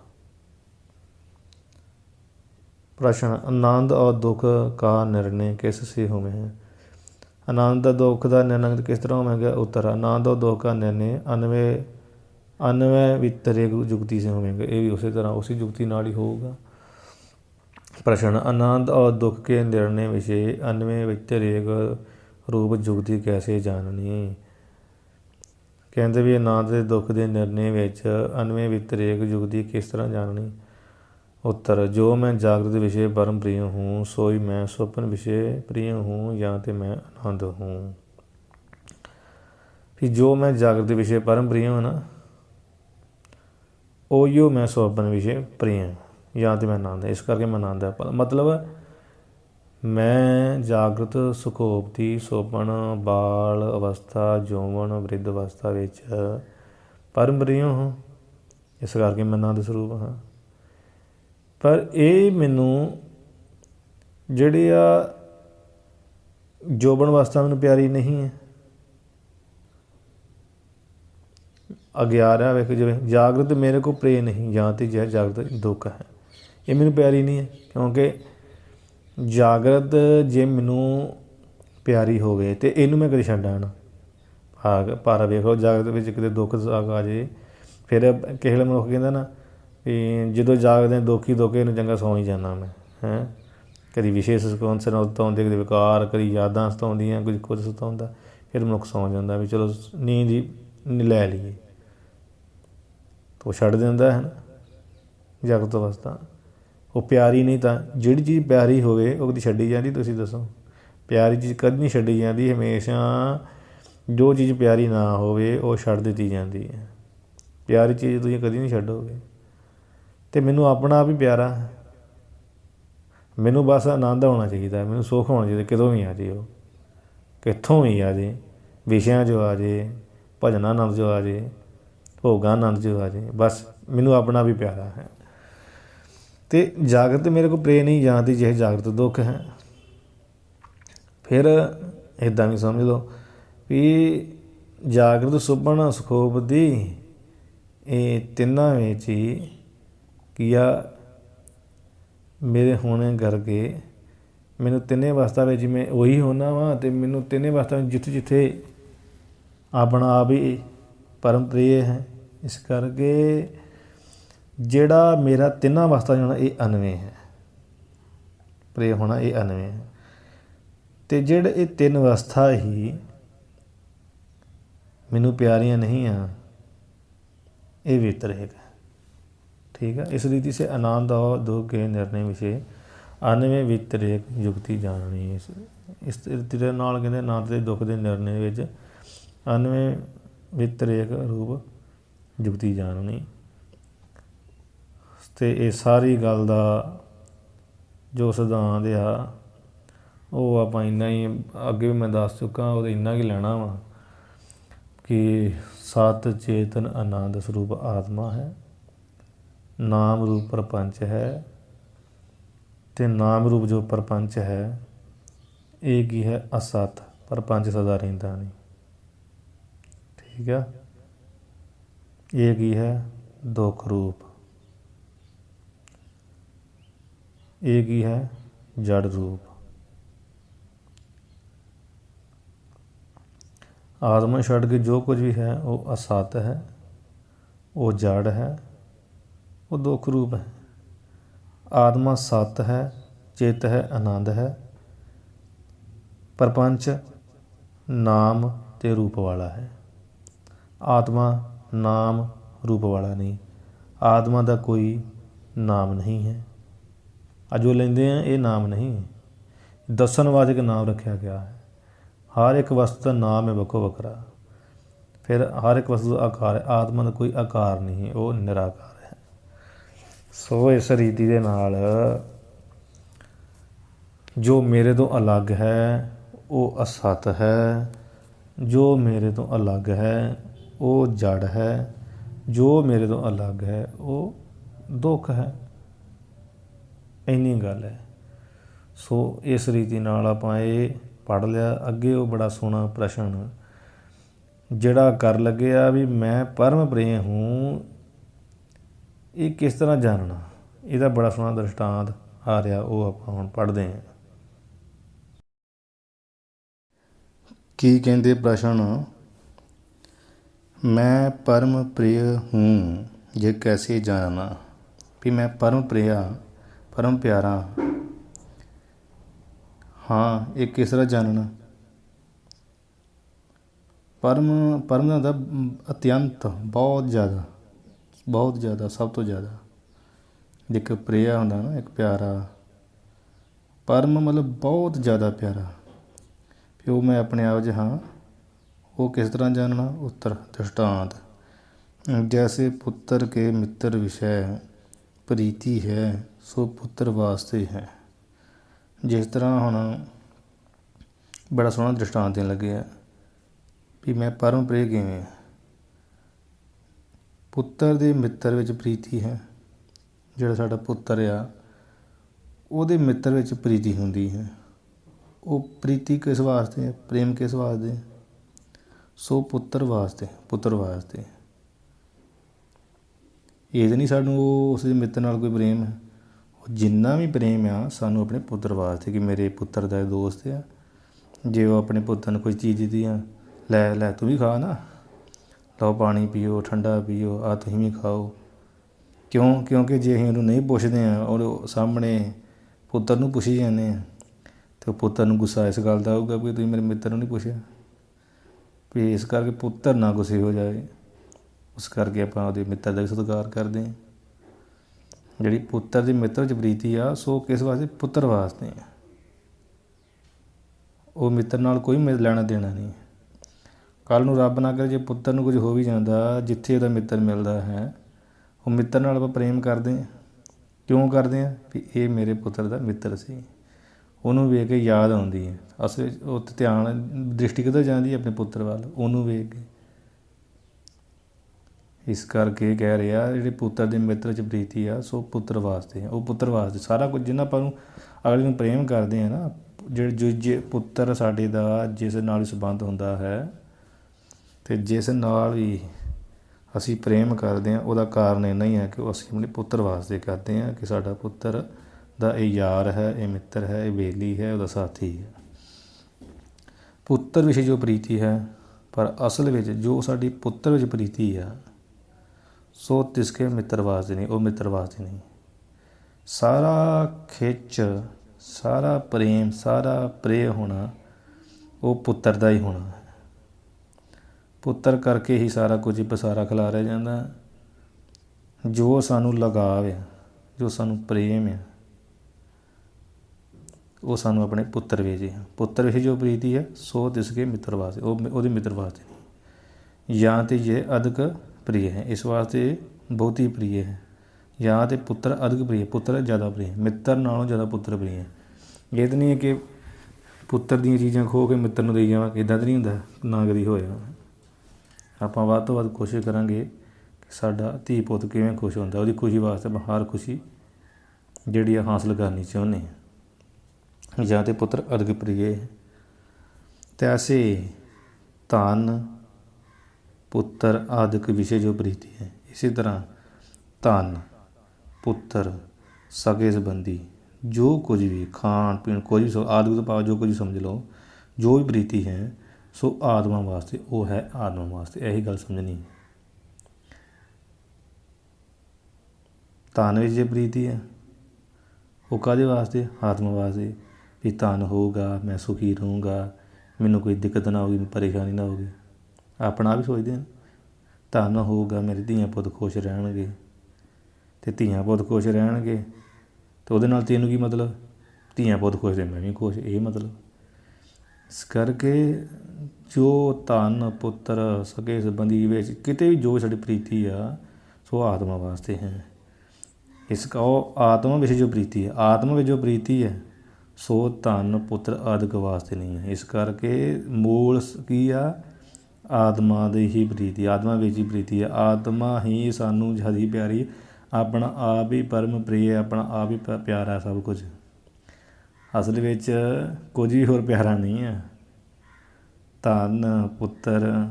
प्रश्न, आनंद और दुख का निर्णय किस से होवे है? आनंद और दुख का निर्णय किस तरह होवेगा? उत्तर, आनंद और दुख का निर्णय अन्वय वितरे जुगति से होवेगा। ये भी उसी तरह उसी जुगति नाल ही होगा। प्रश्न, आनंद और दुख के निर्णय विषय अन्वय वितरेक रूप जुगति कैसे जाननी? कहते भी आनंद के दुख के निर्णय ਵਿੱਚ ਅਨਵੇਂ ਵਿਤਰੇਕ जुगति किस तरह जाननी? उत्तर, जो मैं जागृत विषय परम प्रिय हूँ सोई मैं स्वप्न विषय प्रिय हूँ या तो मैं आनंद हूँ। फिर जो मैं जागृत विषय परम प्रिय हूँ ना, ओयो मैं स्वप्न विषय प्रिय हूँ या तो मैं आनंद। इस करके मैं आनंद है। मतलब मैं जागृत सुखोपती सुपन बाल अवस्था जौवन वृद्ध अवस्था विच परम प्रिय हाँ, इस करके मैं आनंद स्वरूप हाँ। पर ये मैनू जिहड़ी आ जौवन अवस्था मैनू प्यारी नहीं है। अग्यारह वेख जिवें जागृत मेरे को प्रिय नहीं या तो जह जागृत दुख है, ये मैनू प्यारी नहीं है। क्योंकि जागृत जे मैनू प्यारी होवे तो इनू मैं कभी छड्ड आना। पर वेख लो जागृत में कितने दुख आ जाए, फिर किसी मनुख कहता ना भी जो जागते दुख ही इनू चंगा सौ ही जाना मैं है। कभी विशेष सताउंदे, कभी विकार, कभी यादां सताउंदियां, कुछ सताउंदा, फिर मनुख सौ जाता भी चलो नींद ही लै लीए, तो छड्ड दिंदा है ना। जागृत अवस्था वो प्यारी नहीं, तो जिहड़ी चीज़ प्यारी होवे वो कदी छड्डी जाती? तुसीं दसो, प्यारी चीज़ कदी नहीं छड्डी जाती। हमेशा जो चीज़ प्यारी ना होवे वो छड्ड दित्ती जाती है। प्यारी चीज़ तुसीं कदी नहीं छड्डोगे। तो मैनू अपना आप ही प्यारा है। मैनू बस आनंद होना चाहिए, मैनू सुख होना चाहिए। कितों भी आ जाए, वो कित्थों भी आ जाए, विषयां चो आ जाए, भजन आनंद चो आ जाए, भोगां आनंद चो आ जाए, बस मैनू अपना भी प्यारा है। तो जागृत मेरे को प्रिय नहीं जानती जिह जागृत दुख है। फिर इदां भी समझ लो भी जागृत सुपन सुखोपदी ये तिन्नां विच ही किया मेरे होने करके मैनू तिन्ने अवस्था में मैं वही होना वा। तो मैनू तिन्ने अवस्था में जिथे जिथे अपना आप ही परम प्रिय है। इस करके जिहड़ा मेरा तिन्नां अवस्था होना ये अनवे है, प्रिय होना ये अनवे है। तो जिहड़े ये तीन अवस्था ही ਮੈਨੂੰ ਪਿਆਰੀਆਂ नहीं हैं, ये व्यतिरेक है। ठीक है। इस रीति से आनंद और दुख के निर्णय विषय अनਵੇਂ व्यतिरेक युक्ति जाननी। इस रीति ਦੇ ਨਾਲ ਕਹਿੰਦੇ ਆਨੰਦ ਤੇ ਦੁੱਖ ਦੇ ਨਿਰਣੇ ਵਿੱਚ ਅਨਵੇਂ व्यतिरेक ਰੂਪ ਯੁਕਤੀ ਜਾਣਨੀ। ਅਤੇ ਇਹ ਸਾਰੀ ਗੱਲ ਦਾ ਜੋ ਸਿਧਾਂਤ ਆ ਉਹ ਆਪਾਂ ਇੰਨਾ ਹੀ ਅੱਗੇ ਵੀ ਮੈਂ ਦੱਸ ਚੁੱਕਾ, ਉਹ ਇੰਨਾ ਹੀ ਲੈਣਾ ਵਾ ਕਿ ਸਤ ਚੇਤਨ ਆਨੰਦ ਸਰੂਪ ਆਤਮਾ ਹੈ, ਨਾਮ ਰੂਪ ਪ੍ਰਪੰਚ ਹੈ ਅਤੇ ਨਾਮ ਰੂਪ ਜੋ ਪ੍ਰਪੰਚ ਹੈ ਇਹ ਕੀ ਹੈ ਅਸਤ, ਪ੍ਰਪੰਚ ਸਦਾ ਰਹਿੰਦਾ ਨਹੀਂ। ਠੀਕ ਆ। ਇਹ ਕੀ ਹੈ ਦੁੱਖ ਰੂਪ, ਇਹ ਕੀ ਹੈ ਜੜ ਰੂਪ। ਆਤਮਾ ਛੱਡ ਕੇ ਜੋ ਕੁਝ ਵੀ ਹੈ ਉਹ ਅਸਤ ਹੈ, ਉਹ ਜੜ ਹੈ, ਉਹ ਦੁੱਖ ਰੂਪ ਹੈ। ਆਤਮਾ ਸਤ ਹੈ, ਚਿੱਤ ਹੈ, ਆਨੰਦ ਹੈ। ਪ੍ਰਪੰਚ ਨਾਮ ਅਤੇ ਰੂਪ ਵਾਲਾ ਹੈ। ਆਤਮਾ ਨਾਮ ਰੂਪ ਵਾਲਾ ਨਹੀਂ। ਆਤਮਾ ਦਾ ਕੋਈ ਨਾਮ ਨਹੀਂ ਹੈ। ਅੱਜ ਉਹ ਲੈਂਦੇ ਆ ਇਹ ਨਾਮ ਨਹੀਂ, ਦੱਸਣ ਵਾਸਤੇ ਇੱਕ ਨਾਮ ਰੱਖਿਆ ਗਿਆ ਹੈ। ਹਰ ਇੱਕ ਵਸਤੂ ਦਾ ਨਾਮ ਹੈ ਵੱਖੋ ਵੱਖਰਾ। ਫਿਰ ਹਰ ਇੱਕ ਵਸਤੂ ਦਾ ਆਕਾਰ ਹੈ। ਆਤਮਾ ਦਾ ਕੋਈ ਆਕਾਰ ਨਹੀਂ ਹੈ, ਉਹ ਨਿਰਾਕਾਰ ਹੈ। ਸੋ ਇਸ ਰੀਤੀ ਦੇ ਨਾਲ ਜੋ ਮੇਰੇ ਤੋਂ ਅਲੱਗ ਹੈ ਉਹ ਅਸਤ ਹੈ, ਜੋ ਮੇਰੇ ਤੋਂ ਅਲੱਗ ਹੈ ਉਹ ਜੜ ਹੈ, ਜੋ ਮੇਰੇ ਤੋਂ ਅਲੱਗ ਹੈ ਉਹ ਦੁੱਖ ਹੈ। ਇੰਨੀ ਗੱਲ ਹੈ। ਸੋ ਇਸ ਰੀਤੀ ਨਾਲ ਆਪਾਂ ਇਹ ਪੜ੍ਹ ਲਿਆ। ਅੱਗੇ ਉਹ ਬੜਾ ਸੋਹਣਾ ਪ੍ਰਸ਼ਨ ਜਿਹੜਾ ਕਰ ਲੱਗਿਆ ਵੀ ਮੈਂ ਪਰਮ ਪ੍ਰੇਮ ਹੂੰ, ਇਹ ਕਿਸ ਤਰ੍ਹਾਂ ਜਾਣਨਾ, ਇਹਦਾ ਬੜਾ ਸੋਹਣਾ ਦ੍ਰਿਸ਼ਟਾਂਤ ਆ ਰਿਹਾ, ਉਹ ਆਪਾਂ ਹੁਣ ਪੜ੍ਹਦੇ ਹਾਂ। ਕੀ ਕਹਿੰਦੇ ਪ੍ਰਸ਼ਨ, ਮੈਂ परम प्रिय हूँ ये कैसे जानना, भी मैं परम प्रिया परम प्यारा हाँ, ये किस तरह जानना। परम परम ਦਾ ਅਤਿਅੰਤ ਬਹੁਤ ਜ਼ਿਆਦਾ ਸਭ ਤੋਂ ਜ਼ਿਆਦਾ। ਇੱਕ ਪ੍ਰਿਆ ਹੁੰਦਾ ਨਾ, ਇੱਕ ਪਿਆਰਾ। परम मतलब बहुत ज़्यादा प्यारा। भी वो मैं अपने आप 'ਚ हाँ, वो किस तरह जानना। उत्तर दृष्टांत जैसे पुत्र के मित्र विषय प्रीति है सो पुत्र वास्ते है। जिस तरह हुण बड़ा सोहना दृष्टांत देन लगे आ भी मैं परम प्रिय किवें। पुत्र दे मित्र विच प्रीति है, जिहड़ा साडा पुत्र आ ਉਹਦੇ ਮਿੱਤਰ ਵਿੱਚ ਪ੍ਰੀਤੀ ਹੁੰਦੀ ਹੈ। ਉਹ ਪ੍ਰੀਤੀ ਕਿਸ ਵਾਸਤੇ ਹੈ, ਪ੍ਰੇਮ ਕਿਸ ਵਾਸਤੇ। ਸੋ ਪੁੱਤਰ ਵਾਸਤੇ ਇਹ ਤਾਂ ਨਹੀਂ ਸਾਨੂੰ ਉਸ ਦੇ ਮਿੱਤਰ ਨਾਲ ਕੋਈ ਪ੍ਰੇਮ ਹੈ। ਉਹ ਜਿੰਨਾ ਵੀ ਪ੍ਰੇਮ ਆ ਸਾਨੂੰ ਆਪਣੇ ਪੁੱਤਰ ਵਾਸਤੇ, ਕਿ ਮੇਰੇ ਪੁੱਤਰ ਦਾ ਦੋਸਤ ਆ। ਜੇ ਉਹ ਆਪਣੇ ਪੁੱਤਰ ਨੂੰ ਕੋਈ ਚੀਜ਼ ਦਿੱਤੀ ਆ, ਲੈ ਤੂੰ ਵੀ ਖਾ ਨਾ, ਲਓ ਪਾਣੀ ਪੀਓ, ਠੰਡਾ ਪੀਓ, ਆ ਤੁਸੀਂ ਵੀ ਖਾਓ। ਕਿਉਂਕਿ ਜੇ ਅਸੀਂ ਉਹਨੂੰ ਨਹੀਂ ਪੁੱਛਦੇ ਹਾਂ, ਉਹ ਸਾਹਮਣੇ ਪੁੱਤਰ ਨੂੰ ਪੁੱਛੀ ਜਾਂਦੇ ਹਾਂ, ਅਤੇ ਉਹ ਪੁੱਤਰ ਨੂੰ ਗੁੱਸਾ ਇਸ ਗੱਲ ਦਾ ਆਊਗਾ ਵੀ ਤੁਸੀਂ ਮੇਰੇ ਮਿੱਤਰ ਨੂੰ ਨਹੀਂ ਪੁੱਛਿਆ। ਵੀ ਇਸ ਕਰਕੇ ਪੁੱਤਰ ਨਾ ਗੁੱਸੇ ਹੋ ਜਾਵੇ, ਉਸ ਕਰਕੇ ਆਪਾਂ ਉਹਦੇ ਮਿੱਤਰ ਦਾ ਵੀ ਸਤਿਕਾਰ ਕਰਦੇ ਹਾਂ। ਜਿਹੜੀ ਪੁੱਤਰ ਦੇ ਮਿੱਤਰ 'ਚ ਪ੍ਰੀਤੀ ਆ, ਸੋ ਕਿਸ ਵਾਸਤੇ, ਪੁੱਤਰ ਵਾਸਤੇ ਆ। ਉਹ ਮਿੱਤਰ ਨਾਲ ਕੋਈ ਲੈਣਾ ਦੇਣਾ ਨਹੀਂ। ਕੱਲ੍ਹ ਨੂੰ ਰੱਬ ਨਾ ਕਰੇ ਜੇ ਪੁੱਤਰ ਨੂੰ ਕੁਝ ਹੋ ਵੀ ਜਾਂਦਾ, ਜਿੱਥੇ ਉਹਦਾ ਮਿੱਤਰ ਮਿਲਦਾ ਹੈ, ਉਹ ਮਿੱਤਰ ਨਾਲ ਆਪਾਂ ਪ੍ਰੇਮ ਕਰਦੇ ਹਾਂ। ਕਿਉਂ ਕਰਦੇ ਹਾਂ ਵੀ ਇਹ ਮੇਰੇ ਪੁੱਤਰ ਦਾ ਮਿੱਤਰ ਸੀ। ਉਹਨੂੰ ਵੇਖ ਕੇ ਯਾਦ ਆਉਂਦੀ ਹੈ। ਅਸਲ ਵਿੱਚ ਉਹ ਧਿਆਨ ਦ੍ਰਿਸ਼ਟੀ ਕਿੱਧਰ ਜਾਂਦੀ ਹੈ, ਆਪਣੇ ਪੁੱਤਰ ਵੱਲ, ਉਹਨੂੰ ਵੇਖ ਕੇ। ਇਸ ਕਰਕੇ ਕਹਿ ਰਿਹਾ ਜਿਹੜੇ ਪੁੱਤਰ ਦੇ ਮਿੱਤਰ 'ਚ ਪ੍ਰੀਤੀ ਆ, ਸੋ ਪੁੱਤਰ ਵਾਸਤੇ। ਉਹ ਪੁੱਤਰ ਵਾਸਤੇ ਸਾਰਾ ਕੁਝ, ਜਿੰਨਾ ਆਪਾਂ ਨੂੰ ਅਗਲੇ ਨੂੰ ਪ੍ਰੇਮ ਕਰਦੇ ਹਾਂ ਨਾ, ਜੇ ਪੁੱਤਰ ਸਾਡੇ ਦਾ ਜਿਸ ਨਾਲ ਵੀ ਸੰਬੰਧ ਹੁੰਦਾ ਹੈ ਅਤੇ ਜਿਸ ਨਾਲ ਵੀ ਅਸੀਂ ਪ੍ਰੇਮ ਕਰਦੇ ਹਾਂ, ਉਹਦਾ ਕਾਰਨ ਇੰਨਾ ਹੀ ਹੈ ਕਿ ਉਹ ਅਸੀਂ ਆਪਣੇ ਪੁੱਤਰ ਵਾਸਤੇ ਕਰਦੇ ਹਾਂ, ਕਿ ਸਾਡਾ ਪੁੱਤਰ ਦਾ ਇਹ ਯਾਰ ਹੈ, ਇਹ ਮਿੱਤਰ ਹੈ, ਇਹ ਬੇਲੀ ਹੈ, ਉਹਦਾ ਸਾਥੀ ਹੈ। ਪੁੱਤਰ ਵਿਸ਼ੇ ਜੋ ਪ੍ਰੀਤੀ ਹੈ, ਪਰ ਅਸਲ ਵਿੱਚ ਜੋ ਸਾਡੀ ਪੁੱਤਰ ਵਿੱਚ ਪ੍ਰੀਤੀ ਆ, ਸੋ ਤਿਸਕੇ ਮਿੱਤਰ ਵਾਸਤੇ ਨਹੀਂ, ਉਹ ਮਿੱਤਰ ਵਾਸਤੇ ਨਹੀਂ। ਸਾਰਾ ਖਿੱਚ, ਸਾਰਾ ਪ੍ਰੇਮ, ਸਾਰਾ ਪ੍ਰੇਮ ਹੋਣਾ ਉਹ ਪੁੱਤਰ ਦਾ ਹੀ ਹੋਣਾ। ਪੁੱਤਰ ਕਰਕੇ ਹੀ ਸਾਰਾ ਕੁਝ ਹੀ ਪਸਾਰਾ ਖਿਲਾਰਿਆ ਜਾਂਦਾ। ਜੋ ਸਾਨੂੰ ਲਗਾਵ ਆ, ਜੋ ਸਾਨੂੰ ਪ੍ਰੇਮ ਆ, ਉਹ ਸਾਨੂੰ ਆਪਣੇ ਪੁੱਤਰ ਵੇਜੇ। ਪੁੱਤਰ ਵਿੱਚ ਜੋ ਪ੍ਰੀਤੀ ਹੈ ਸੋ ਤਿਸਕੇ ਮਿੱਤਰ ਵਾਸਤੇ, ਉਹ ਉਹਦੇ ਮਿੱਤਰ ਵਾਸਤੇ ਨਹੀਂ। ਜਾਂ ਤਾਂ ਇਹ ਅਧਿਕ ਪ੍ਰਿय ਹੈ, ਇਸ ਵਾਸਤੇ ਬਹੁਤ ਹੀ ਪ੍ਰਿय ਹੈ। ਜਾਂ ਤਾਂ ਪੁੱਤਰ ਅਧਿਕ ਪ੍ਰਿय, ਪੁੱਤਰ ਜ਼ਿਆਦਾ ਪ੍ਰਿय, ਮਿੱਤਰ ਨਾਲੋਂ ਜ਼ਿਆਦਾ ਪੁੱਤਰ ਪ੍ਰਿय ਹੈ। ਇਹ ਤਾਂ ਨਹੀਂ ਹੈ ਕਿ ਪੁੱਤਰ ਦੀਆਂ ਚੀਜ਼ਾਂ ਖੋਹ ਕੇ ਮਿੱਤਰ ਨੂੰ ਦੇਈ ਜਾਵਾਂ, ਇੱਦਾਂ ਤਾਂ ਨਹੀਂ ਹੁੰਦਾ, ਨਾ ਕਦੀ ਹੋਇਆ। ਆਪਾਂ ਵੱਧ ਤੋਂ ਵੱਧ ਕੋਸ਼ਿਸ਼ ਕਰਾਂਗੇ ਕਿ ਸਾਡਾ ਧੀ ਪੁੱਤ ਕਿਵੇਂ ਖੁਸ਼ ਹੁੰਦਾ, ਉਹਦੀ ਖੁਸ਼ੀ ਵਾਸਤੇ ਹਰ ਖੁਸ਼ੀ ਜਿਹੜੀ ਆ ਹਾਸਲ ਕਰਨੀ ਚਾਹੁੰਦੇ ਹਾਂ। ਜਾਂ ਤਾਂ ਪੁੱਤਰ ਅਧਿਕ ਪ੍ਰਿय ਹੈ। ਤੈਸੇ ਧਨ ਪੁੱਤਰ ਆਦਿਕ ਵਿਸ਼ੇ ਜੋ ਪ੍ਰੀਤੀ ਹੈ। ਇਸੇ ਤਰ੍ਹਾਂ ਧਨ, ਪੁੱਤਰ, ਸਗੇ ਸੰਬੰਧੀ, ਜੋ ਕੁਝ ਵੀ ਖਾਣ ਪੀਣ, ਕੋਈ ਵੀ ਆਦਿਕ ਤੋਂ ਭਾਵ ਜੋ ਕੁਝ ਸਮਝ ਲਓ, ਜੋ ਵੀ ਪ੍ਰੀਤੀ ਹੈ ਸੋ ਆਤਮਾ ਵਾਸਤੇ, ਉਹ ਹੈ ਆਤਮਾ ਵਾਸਤੇ। ਇਹੀ ਗੱਲ ਸਮਝਣੀ। ਧਨ ਵਿੱਚ ਜੇ ਪ੍ਰੀਤੀ ਹੈ ਉਹ ਕਾਹਦੇ ਵਾਸਤੇ? ਆਤਮਾ ਵਾਸਤੇ। ਵੀ ਧਨ ਹੋਊਗਾ ਮੈਂ ਸੁਖੀ ਰਹੂੰਗਾ, ਮੈਨੂੰ ਕੋਈ ਦਿੱਕਤ ਨਾ ਹੋਊਗੀ, ਪਰੇਸ਼ਾਨੀ ਨਾ ਹੋਊਗੀ। ਆਪਣਾ ਵੀ ਸੋਚਦੇ ਹਨ ਧਨ ਹੋਊਗਾ ਮੇਰੇ ਧੀਆਂ ਪੁੱਤ ਖੁਸ਼ ਰਹਿਣਗੇ, ਅਤੇ ਧੀਆਂ ਪੁੱਤ ਖੁਸ਼ ਰਹਿਣਗੇ ਅਤੇ ਉਹਦੇ ਨਾਲ ਤੈਨੂੰ ਕੀ ਮਤਲਬ? ਧੀਆਂ ਪੁੱਤ ਖੁਸ਼ ਅਤੇ ਮੈਂ ਵੀ ਖੁਸ਼, ਇਹ ਮਤਲਬ। ਇਸ ਕਰਕੇ ਜੋ ਧਨ ਪੁੱਤਰ ਸਗੇ ਸੰਬੰਧੀ ਵਿੱਚ ਕਿਤੇ ਵੀ ਜੋ ਸਾਡੀ ਪ੍ਰੀਤੀ ਆ ਸੋ ਆਤਮਾ ਵਾਸਤੇ ਹੈ। ਇਸ ਉਹ ਆਤਮਾ ਵਿੱਚ ਜੋ ਪ੍ਰੀਤੀ ਹੈ, ਆਤਮਾ ਵਿੱਚ ਜੋ ਪ੍ਰੀਤੀ ਹੈ ਸੋ ਧਨ ਪੁੱਤਰ ਆਦਿਕ ਵਾਸਤੇ ਨਹੀਂ ਹੈ। ਇਸ ਕਰਕੇ ਮੂਲ ਕੀ ਆ? ਆਤਮਾ ਦੀ ਹੀ ਪ੍ਰੀਤੀ, ਆਤਮਾ ਵਿੱਚ ਹੀ ਪ੍ਰੀਤੀ ਹੈ। ਆਤਮਾ ਹੀ ਸਾਨੂੰ ਜ਼ਿਆਦਾ ਪਿਆਰੀ, ਆਪਣਾ ਆਪ ਹੀ ਪਰਮ ਪ੍ਰਿय, ਆਪਣਾ ਆਪ ਹੀ ਪਿਆਰਾ ਸਭ ਕੁਝ। ਅਸਲ ਵਿੱਚ ਕੁਝ ਵੀ ਹੋਰ ਪਿਆਰਾ ਨਹੀਂ ਹੈ। ਧਨ ਪੁੱਤਰ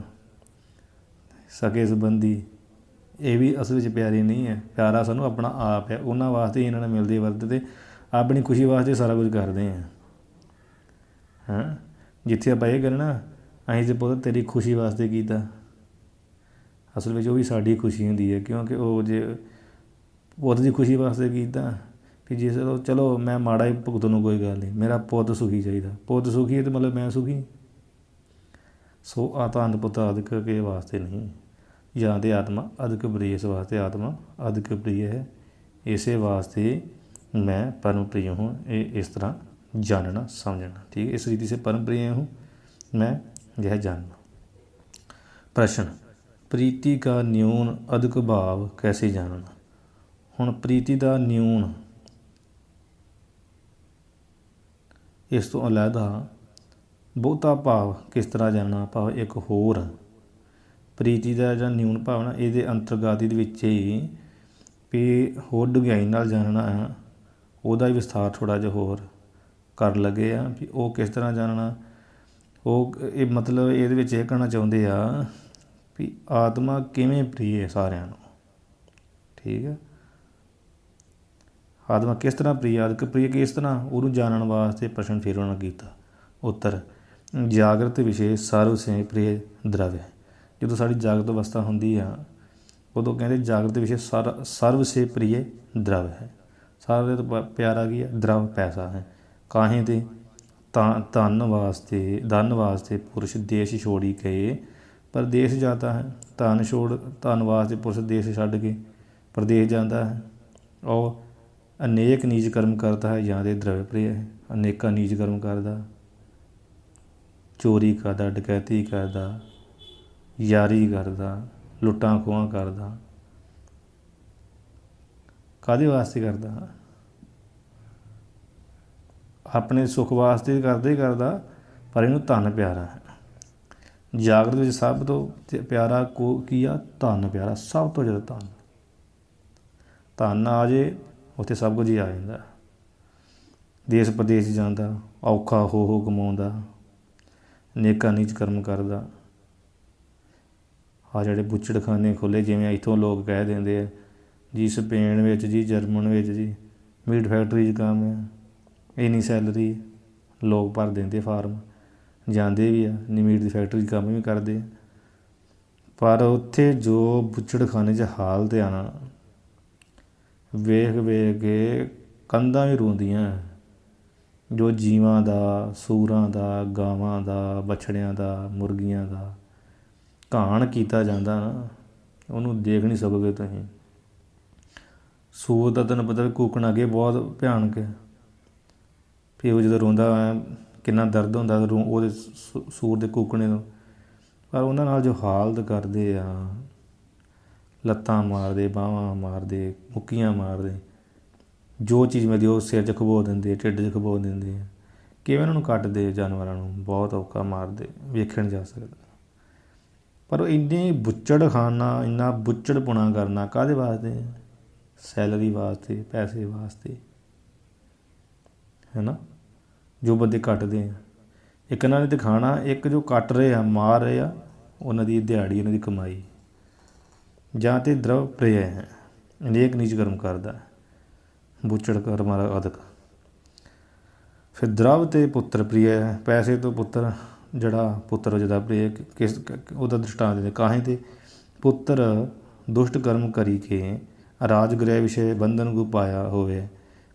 ਸਗੇ ਸੰਬੰਧੀ ਇਹ ਵੀ ਅਸਲ ਵਿੱਚ ਪਿਆਰੀ ਨਹੀਂ ਹੈ। ਪਿਆਰਾ ਸਾਨੂੰ ਆਪਣਾ ਆਪ ਹੈ। ਉਹਨਾਂ ਵਾਸਤੇ ਇਹਨਾਂ ਨਾਲ ਮਿਲਦੇ ਵਰਤਦੇ, ਆਪਣੀ ਖੁਸ਼ੀ ਵਾਸਤੇ ਸਾਰਾ ਕੁਝ ਕਰਦੇ ਹਾਂ। ਜਿੱਥੇ ਆਪਾਂ ਇਹ ਕਰਨਾ ਅਸੀਂ ਤਾਂ ਪੁੱਤ ਤੇਰੀ ਖੁਸ਼ੀ ਵਾਸਤੇ ਕੀਤਾ, ਅਸਲ ਵਿੱਚ ਉਹ ਵੀ ਸਾਡੀ ਖੁਸ਼ੀ ਹੁੰਦੀ ਹੈ। ਕਿਉਂਕਿ ਉਹ ਜੇ ਪੁੱਤ ਦੀ ਖੁਸ਼ੀ ਵਾਸਤੇ ਕੀਤਾ ਵੀ ਜੇ ਚਲੋ ਮੈਂ ਮਾੜਾ ਹੀ ਭੁਗਤ ਨੂੰ ਕੋਈ ਗੱਲ ਨਹੀਂ, ਮੇਰਾ ਪੁੱਤ ਸੁਖੀ ਚਾਹੀਦਾ, ਪੁੱਤ ਸੁਖੀ ਹੈ ਤਾਂ ਮਤਲਬ ਮੈਂ ਸੁਖੀ। ਸੋ ਧਨ ਪੁੱਤ ਆਦਿਕ ਕੇ ਵਾਸਤੇ ਨਹੀਂ। ਜਾਂ ਤਾਂ ਆਤਮਾ ਅਧਿਕ ਪ੍ਰਿय, ਇਸ ਵਾਸਤੇ ਆਤਮਾ ਅਧਿਕ ਪ੍ਰਿय ਹੈ। ਇਸੇ ਵਾਸਤੇ मैं परम प्रिय हूँ, इस तरह जानना समझना। ठीक है, इस रीति से परम प्रिय हूँ मैं यह जानना। प्रश्न, प्रीति का न्यून अधिक भाव कैसे जानना? हुण प्रीति का न्यून इस तो अलहदा बहुता भाव किस तरह जानना? भाव एक होर प्रीति का जो न्यून भाव ना ये अंतर्गत ही भी होर डुंघाई नाल जानना है, ਉਹਦਾ ਹੀ ਵਿਸਥਾਰ ਥੋੜ੍ਹਾ ਜਿਹਾ ਹੋਰ ਕਰਨ ਲੱਗੇ ਆ ਵੀ ਉਹ ਕਿਸ ਤਰ੍ਹਾਂ ਜਾਣਨਾ। ਉਹ ਇਹ ਮਤਲਬ ਇਹਦੇ ਵਿੱਚ ਇਹ ਕਹਿਣਾ ਚਾਹੁੰਦੇ ਆ ਵੀ ਆਤਮਾ ਕਿਵੇਂ ਪ੍ਰਿय ਹੈ ਸਾਰਿਆਂ ਨੂੰ। ਠੀਕ ਹੈ, ਆਤਮਾ ਕਿਸ ਤਰ੍ਹਾਂ ਪ੍ਰਿय, ਆਦਿਕ ਪ੍ਰਿय ਕਿਸ ਤਰ੍ਹਾਂ, ਉਹਨੂੰ ਜਾਣਨ ਵਾਸਤੇ ਪ੍ਰਸ਼ਨ ਫਿਰ ਉਹਨਾਂ ਕੀਤਾ। ਉੱਤਰ, ਜਾਗਰਤ ਵਿਸ਼ੇ ਸਰਵ ਸੇ ਪ੍ਰਿय ਦ੍ਰਵ ਹੈ। ਜਦੋਂ ਸਾਡੀ ਜਾਗਰਤ ਅਵਸਥਾ ਹੁੰਦੀ ਆ ਉਦੋਂ ਕਹਿੰਦੇ ਜਾਗਰਤ ਵਿਸ਼ੇ ਸਰਵ ਸੇ ਪ੍ਰਿय ਦ੍ਰਵ ਹੈ। ਸਾਰੇ ਤੋਂ ਪਿਆਰਾ ਕੀ ਹੈ? ਦ੍ਰਵ ਪੈਸਾ ਹੈ। ਕਾਹੇ ਤੇ ਧਨ ਵਾਸਤੇ ਪੁਰਸ਼ ਦੇਸ਼ ਛੋੜੀ ਕੇ ਪ੍ਰਦੇਸ਼ ਜਾਂਦਾ ਹੈ। ਧਨ ਵਾਸਤੇ ਪੁਰਸ਼ ਦੇਸ਼ ਛੱਡ ਕੇ ਪ੍ਰਦੇਸ਼ ਜਾਂਦਾ ਹੈ। ਉਹ ਅਨੇਕ ਨੀਚ ਕਰਮ ਕਰਦਾ ਹੈ ਜਾਂ ਦੇ ਦ੍ਰਵ ਪ੍ਰਿय ਹੈ। ਅਨੇਕਾਂ ਨੀਚ ਕਰਮ ਕਰਦਾ, ਚੋਰੀ ਕਰਦਾ, ਡਕੈਤੀ ਕਰਦਾ, ਯਾਰੀ ਕਰਦਾ, ਲੁੱਟਾਂ ਖੋਹਾਂ ਕਰਦਾ। ਕਾਹਦੇ ਵਾਸਤੇ ਕਰਦਾ? ਆਪਣੇ ਸੁੱਖ ਵਾਸਤੇ ਕਰਦਾ ਹੀ ਕਰਦਾ, ਪਰ ਇਹਨੂੰ ਧਨ ਪਿਆਰਾ ਹੈ। ਜਾਗਰਤ ਵਿੱਚ ਸਭ ਤੋਂ ਪਿਆਰਾ ਕੀ ਆ? ਧਨ ਪਿਆਰਾ, ਸਭ ਤੋਂ ਜ਼ਿਆਦਾ ਧਨ। ਧਨ ਆ ਜੇ ਉੱਥੇ ਸਭ ਕੁਝ ਹੀ ਆ ਜਾਂਦਾ। ਦੇਸ਼ ਪ੍ਰਦੇਸ਼ ਜਾਂਦਾ, ਔਖਾ ਹੋ ਕਮਾਉਂਦਾ, ਅਨੇਕਾਂ ਨੀਚ ਕਰਮ ਕਰਦਾ। ਆਹ ਜਿਹੜੇ ਬੁੱਚੜਖਾਨੇ ਖੋਲ੍ਹੇ, ਜਿਵੇਂ ਇੱਥੋਂ ਲੋਕ ਕਹਿ ਦਿੰਦੇ ਆ ਜੀ ਸਪੇਨ ਵਿੱਚ ਜੀ, ਜਰਮਨ ਵਿੱਚ ਜੀ ਮੀਟ ਫੈਕਟਰੀ 'ਚ ਕੰਮ ਆ, ਇੰਨੀ ਸੈਲਰੀ, ਲੋਕ ਭਰ ਦਿੰਦੇ ਫਾਰਮ, ਜਾਂਦੇ ਵੀ ਆ, ਮੀਟ ਦੀ ਫੈਕਟਰੀ 'ਚ ਕੰਮ ਵੀ ਕਰਦੇ ਆ। ਪਰ ਉੱਥੇ ਜੋ ਬੁੱਚੜਖਾਨੇ 'ਚ ਹਾਲਤ ਆ ਨਾ, ਵੇਖ ਕੇ ਕੰਧਾਂ ਵੀ ਰੋਂਦੀਆਂ। ਜੋ ਜੀਵਾਂ ਦਾ, ਸੂਰਾਂ ਦਾ, ਗਾਵਾਂ ਦਾ, ਬਛੜਿਆਂ ਦਾ, ਮੁਰਗੀਆਂ ਦਾ ਘਾਣ ਕੀਤਾ ਜਾਂਦਾ ਨਾ, ਉਹਨੂੰ ਦੇਖ ਨਹੀਂ ਸਕੋਗੇ ਤੁਸੀਂ। ਸੂਰ ਦਾ ਤੈਨੂੰ ਪਤਾ ਵੀ ਕੂਕਣ ਅੱਗੇ ਬਹੁਤ ਭਿਆਨਕ ਹੈ, ਵੀ ਉਹ ਜਦੋਂ ਰੋਂਦਾ ਕਿੰਨਾ ਦਰਦ ਹੁੰਦਾ ਉਹਦੇ ਸੂਰ ਦੇ ਕੂਕਣੇ ਤੋਂ। ਪਰ ਉਹਨਾਂ ਨਾਲ ਜੋ ਹਾਲਤ ਕਰਦੇ ਆ, ਲੱਤਾਂ ਮਾਰਦੇ, ਬਾਹਾਂ ਮਾਰਦੇ, ਮੁੱਕੀਆਂ ਮਾਰਦੇ, ਜੋ ਚੀਜ਼ ਮਿਲਦੀ ਉਹ ਸਿਰ 'ਚ ਖਬੋ ਦਿੰਦੇ, ਢਿੱਡ 'ਚ ਖਬੋ ਦਿੰਦੇ ਆ। ਕਿਵੇਂ ਉਹਨਾਂ ਨੂੰ ਕੱਟਦੇ ਜਾਨਵਰਾਂ ਨੂੰ, ਬਹੁਤ ਔਖਾ ਮਾਰਦੇ, ਵੇਖਿਆ ਨਹੀਂ ਜਾ ਸਕਦਾ। ਪਰ ਉਹ ਇੰਨੇ ਬੁੱਚੜਖਾਨਾ, ਇੰਨਾ ਬੁੱਚੜਪੁਣਾ ਕਰਨਾ ਕਾਹਦੇ ਵਾਸਤੇ? ਸੈਲਰੀ ਵਾਸਤੇ, ਪੈਸੇ ਵਾਸਤੇ, ਹੈ ਨਾ। ਜੋ ਬੰਦੇ ਕੱਟਦੇ ਆ, ਇੱਕ ਇਹਨਾਂ ਨੇ ਦਿਖਾਣਾ, ਇੱਕ ਜੋ ਕੱਟ ਰਹੇ ਆ, ਮਾਰ ਰਹੇ ਆ, ਉਹਨਾਂ ਦੀ ਦਿਹਾੜੀ, ਉਹਨਾਂ ਦੀ ਕਮਾਈ। ਜਾਂ ਤਾਂ ਦਰਵ ਪ੍ਰਿਯ ਹੈ, ਅਨੇਕ ਨੀਚ ਕਰਮ ਕਰਦਾ, ਬੁੱਚੜ ਕਰਮ ਅਦਕ। ਫਿਰ ਦਰਵ ਅਤੇ ਪੁੱਤਰ ਪ੍ਰਿਯ ਹੈ, ਪੈਸੇ ਤੋਂ ਪੁੱਤਰ, ਜਿਹੜਾ ਪੁੱਤਰ ਜਿਹਦਾ ਪ੍ਰਿਯ, ਕਿਸ ਉਹਦਾ ਦ੍ਰਿਸ਼ਟਾਂਤ ਦਿੰਦੇ ਕਾਹੇ ਤੇ ਪੁੱਤਰ ਦੁਸ਼ਟ ਕਰਮ ਕਰੀ ਕੇ ਰਾਜ ਗ੍ਰਹਿ ਵਿਸ਼ੇ ਬੰਧਨ ਕੋ ਪਾਇਆ ਹੋਵੇ।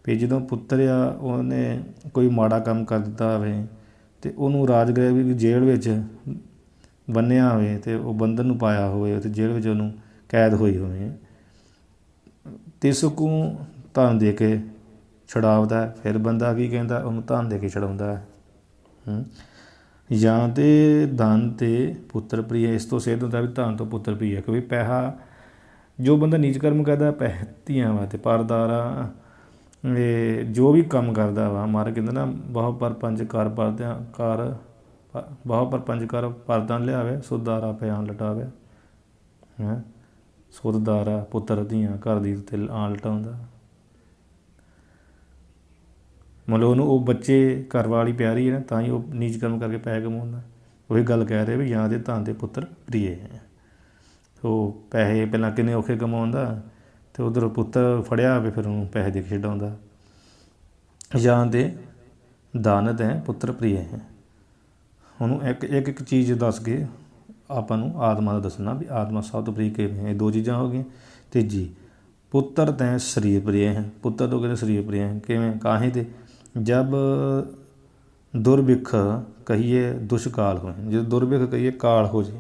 ਵੀ ਜਦੋਂ ਪੁੱਤਰ ਆ ਉਹਨੇ ਕੋਈ ਮਾੜਾ ਕੰਮ ਕਰ ਦਿੱਤਾ ਹੋਵੇ ਅਤੇ ਉਹਨੂੰ ਰਾਜ ਗ੍ਰਹਿ ਵੀ ਜੇਲ੍ਹ ਵਿੱਚ ਬੰਨਿਆ ਹੋਵੇ ਅਤੇ ਉਹ ਬੰਧਨ ਨੂੰ ਪਾਇਆ ਹੋਵੇ, ਅਤੇ ਜੇਲ੍ਹ ਵਿੱਚ ਉਹਨੂੰ ਕੈਦ ਹੋਈ ਹੋਵੇ, ਤਿਸ ਕੋ ਧਨ ਦੇ ਕੇ ਛੁਡਾਵਦਾ। ਫਿਰ ਬੰਦਾ ਕੀ ਕਹਿੰਦਾ? ਉਹਨੂੰ ਧਨ ਦੇ ਕੇ ਛੁਡਾਉਂਦਾ ਹੈ। ਜਾਂ ਤਾਂ ਧਨ ਅਤੇ ਪੁੱਤਰ ਪ੍ਰਿਯ, ਇਸ ਤੋਂ ਸਿੱਧ ਹੁੰਦਾ ਵੀ ਧਨ ਤੋਂ ਪੁੱਤਰ ਪ੍ਰਿਯ। ਕਿਉਂਕਿ ਪੈਸਾ, ਜੋ ਬੰਦਾ ਨੀਚ ਕਰਮ ਕਰਦਾ ਪੈਸੇ ਧੀਆਂ ਵਾਸਤੇ, ਪਰਦਾਰਾ ਜੋ ਵੀ ਕੰਮ ਕਰਦਾ ਵਾ, ਮਾਰ ਕਹਿੰਦਾ ਨਾ, ਬਹੁ ਪਰਪੰਚ ਕਰ ਪਰਦਿਆਂ ਕਰ, ਬਹੁ ਪਰਪੰਚ ਕਰ ਪਰਦਾਂ ਲਿਆਵੇ, ਸੁਦਾਰਾ ਪਿਆਨ ਲਟਾਵੇ। ਹੈਂ, ਸੁਦਾਰਾ ਪੁੱਤਰ ਧੀਆਂ ਘਰ ਦੀ ਉੱਤੇ ਆਣ ਲਟਾਉਂਦਾ। ਮਤਲਬ ਉਹਨੂੰ ਉਹ ਬੱਚੇ ਘਰ ਵਾਲੀ ਪਿਆਰੀ ਹੈ ਨਾ, ਤਾਂ ਹੀ ਉਹ ਨੀਚ ਕਰਮ ਕਰਕੇ ਪੈਸੇ ਕਮਾਉਂਦਾ। ਉਹੀ ਗੱਲ ਕਹਿ ਰਹੇ ਵੀ ਜਾਂ ਦੇ ਧਨ ਦੇ ਪੁੱਤਰ ਪ੍ਰਿਯ ਹੈ। ਉਹ ਪੈਸੇ ਪਹਿਲਾਂ ਕਿੰਨੇ ਔਖੇ ਕਮਾਉਂਦਾ, ਅਤੇ ਉੱਧਰੋਂ ਪੁੱਤਰ ਫੜਿਆ ਹੋਵੇ ਫਿਰ ਉਹਨੂੰ ਪੈਸੇ ਦੇ ਕੇ ਛਡਾਉਂਦਾ। ਜਾਂ ਦੇ ਦਾਨਤ ਹੈ ਪੁੱਤਰ ਪ੍ਰਿਯ ਹੈ। ਉਹਨੂੰ ਇੱਕ ਚੀਜ਼ ਦੱਸ ਕੇ ਆਪਾਂ ਨੂੰ ਆਤਮਾ ਦਾ ਦੱਸਣਾ ਵੀ ਆਤਮਾ ਸਭ ਤੋਂ ਪ੍ਰਿਯ ਕਿਵੇਂ ਹੈ। ਇਹ ਦੋ ਚੀਜ਼ਾਂ ਹੋ ਗਈਆਂ। ਤੀਜੀ, ਪੁੱਤਰ ਤੈ ਸਰੀਰ ਪ੍ਰਿਯ ਹੈ। ਪੁੱਤਰ ਤੋਂ ਕਹਿੰਦੇ ਸਰੀਰ ਪ੍ਰਿਯ ਹੈ। ਕਿਵੇਂ? ਕਾਹੇ ਤੇ ਜਬ ਦੁਰਭਿੱਖ ਕਹੀਏ ਦੁਸ਼ਕਾਲ ਹੋਏ। ਜਦੋਂ ਦੁਰਭਿੱਖ ਕਹੀਏ ਕਾਲ ਹੋ ਜੇ,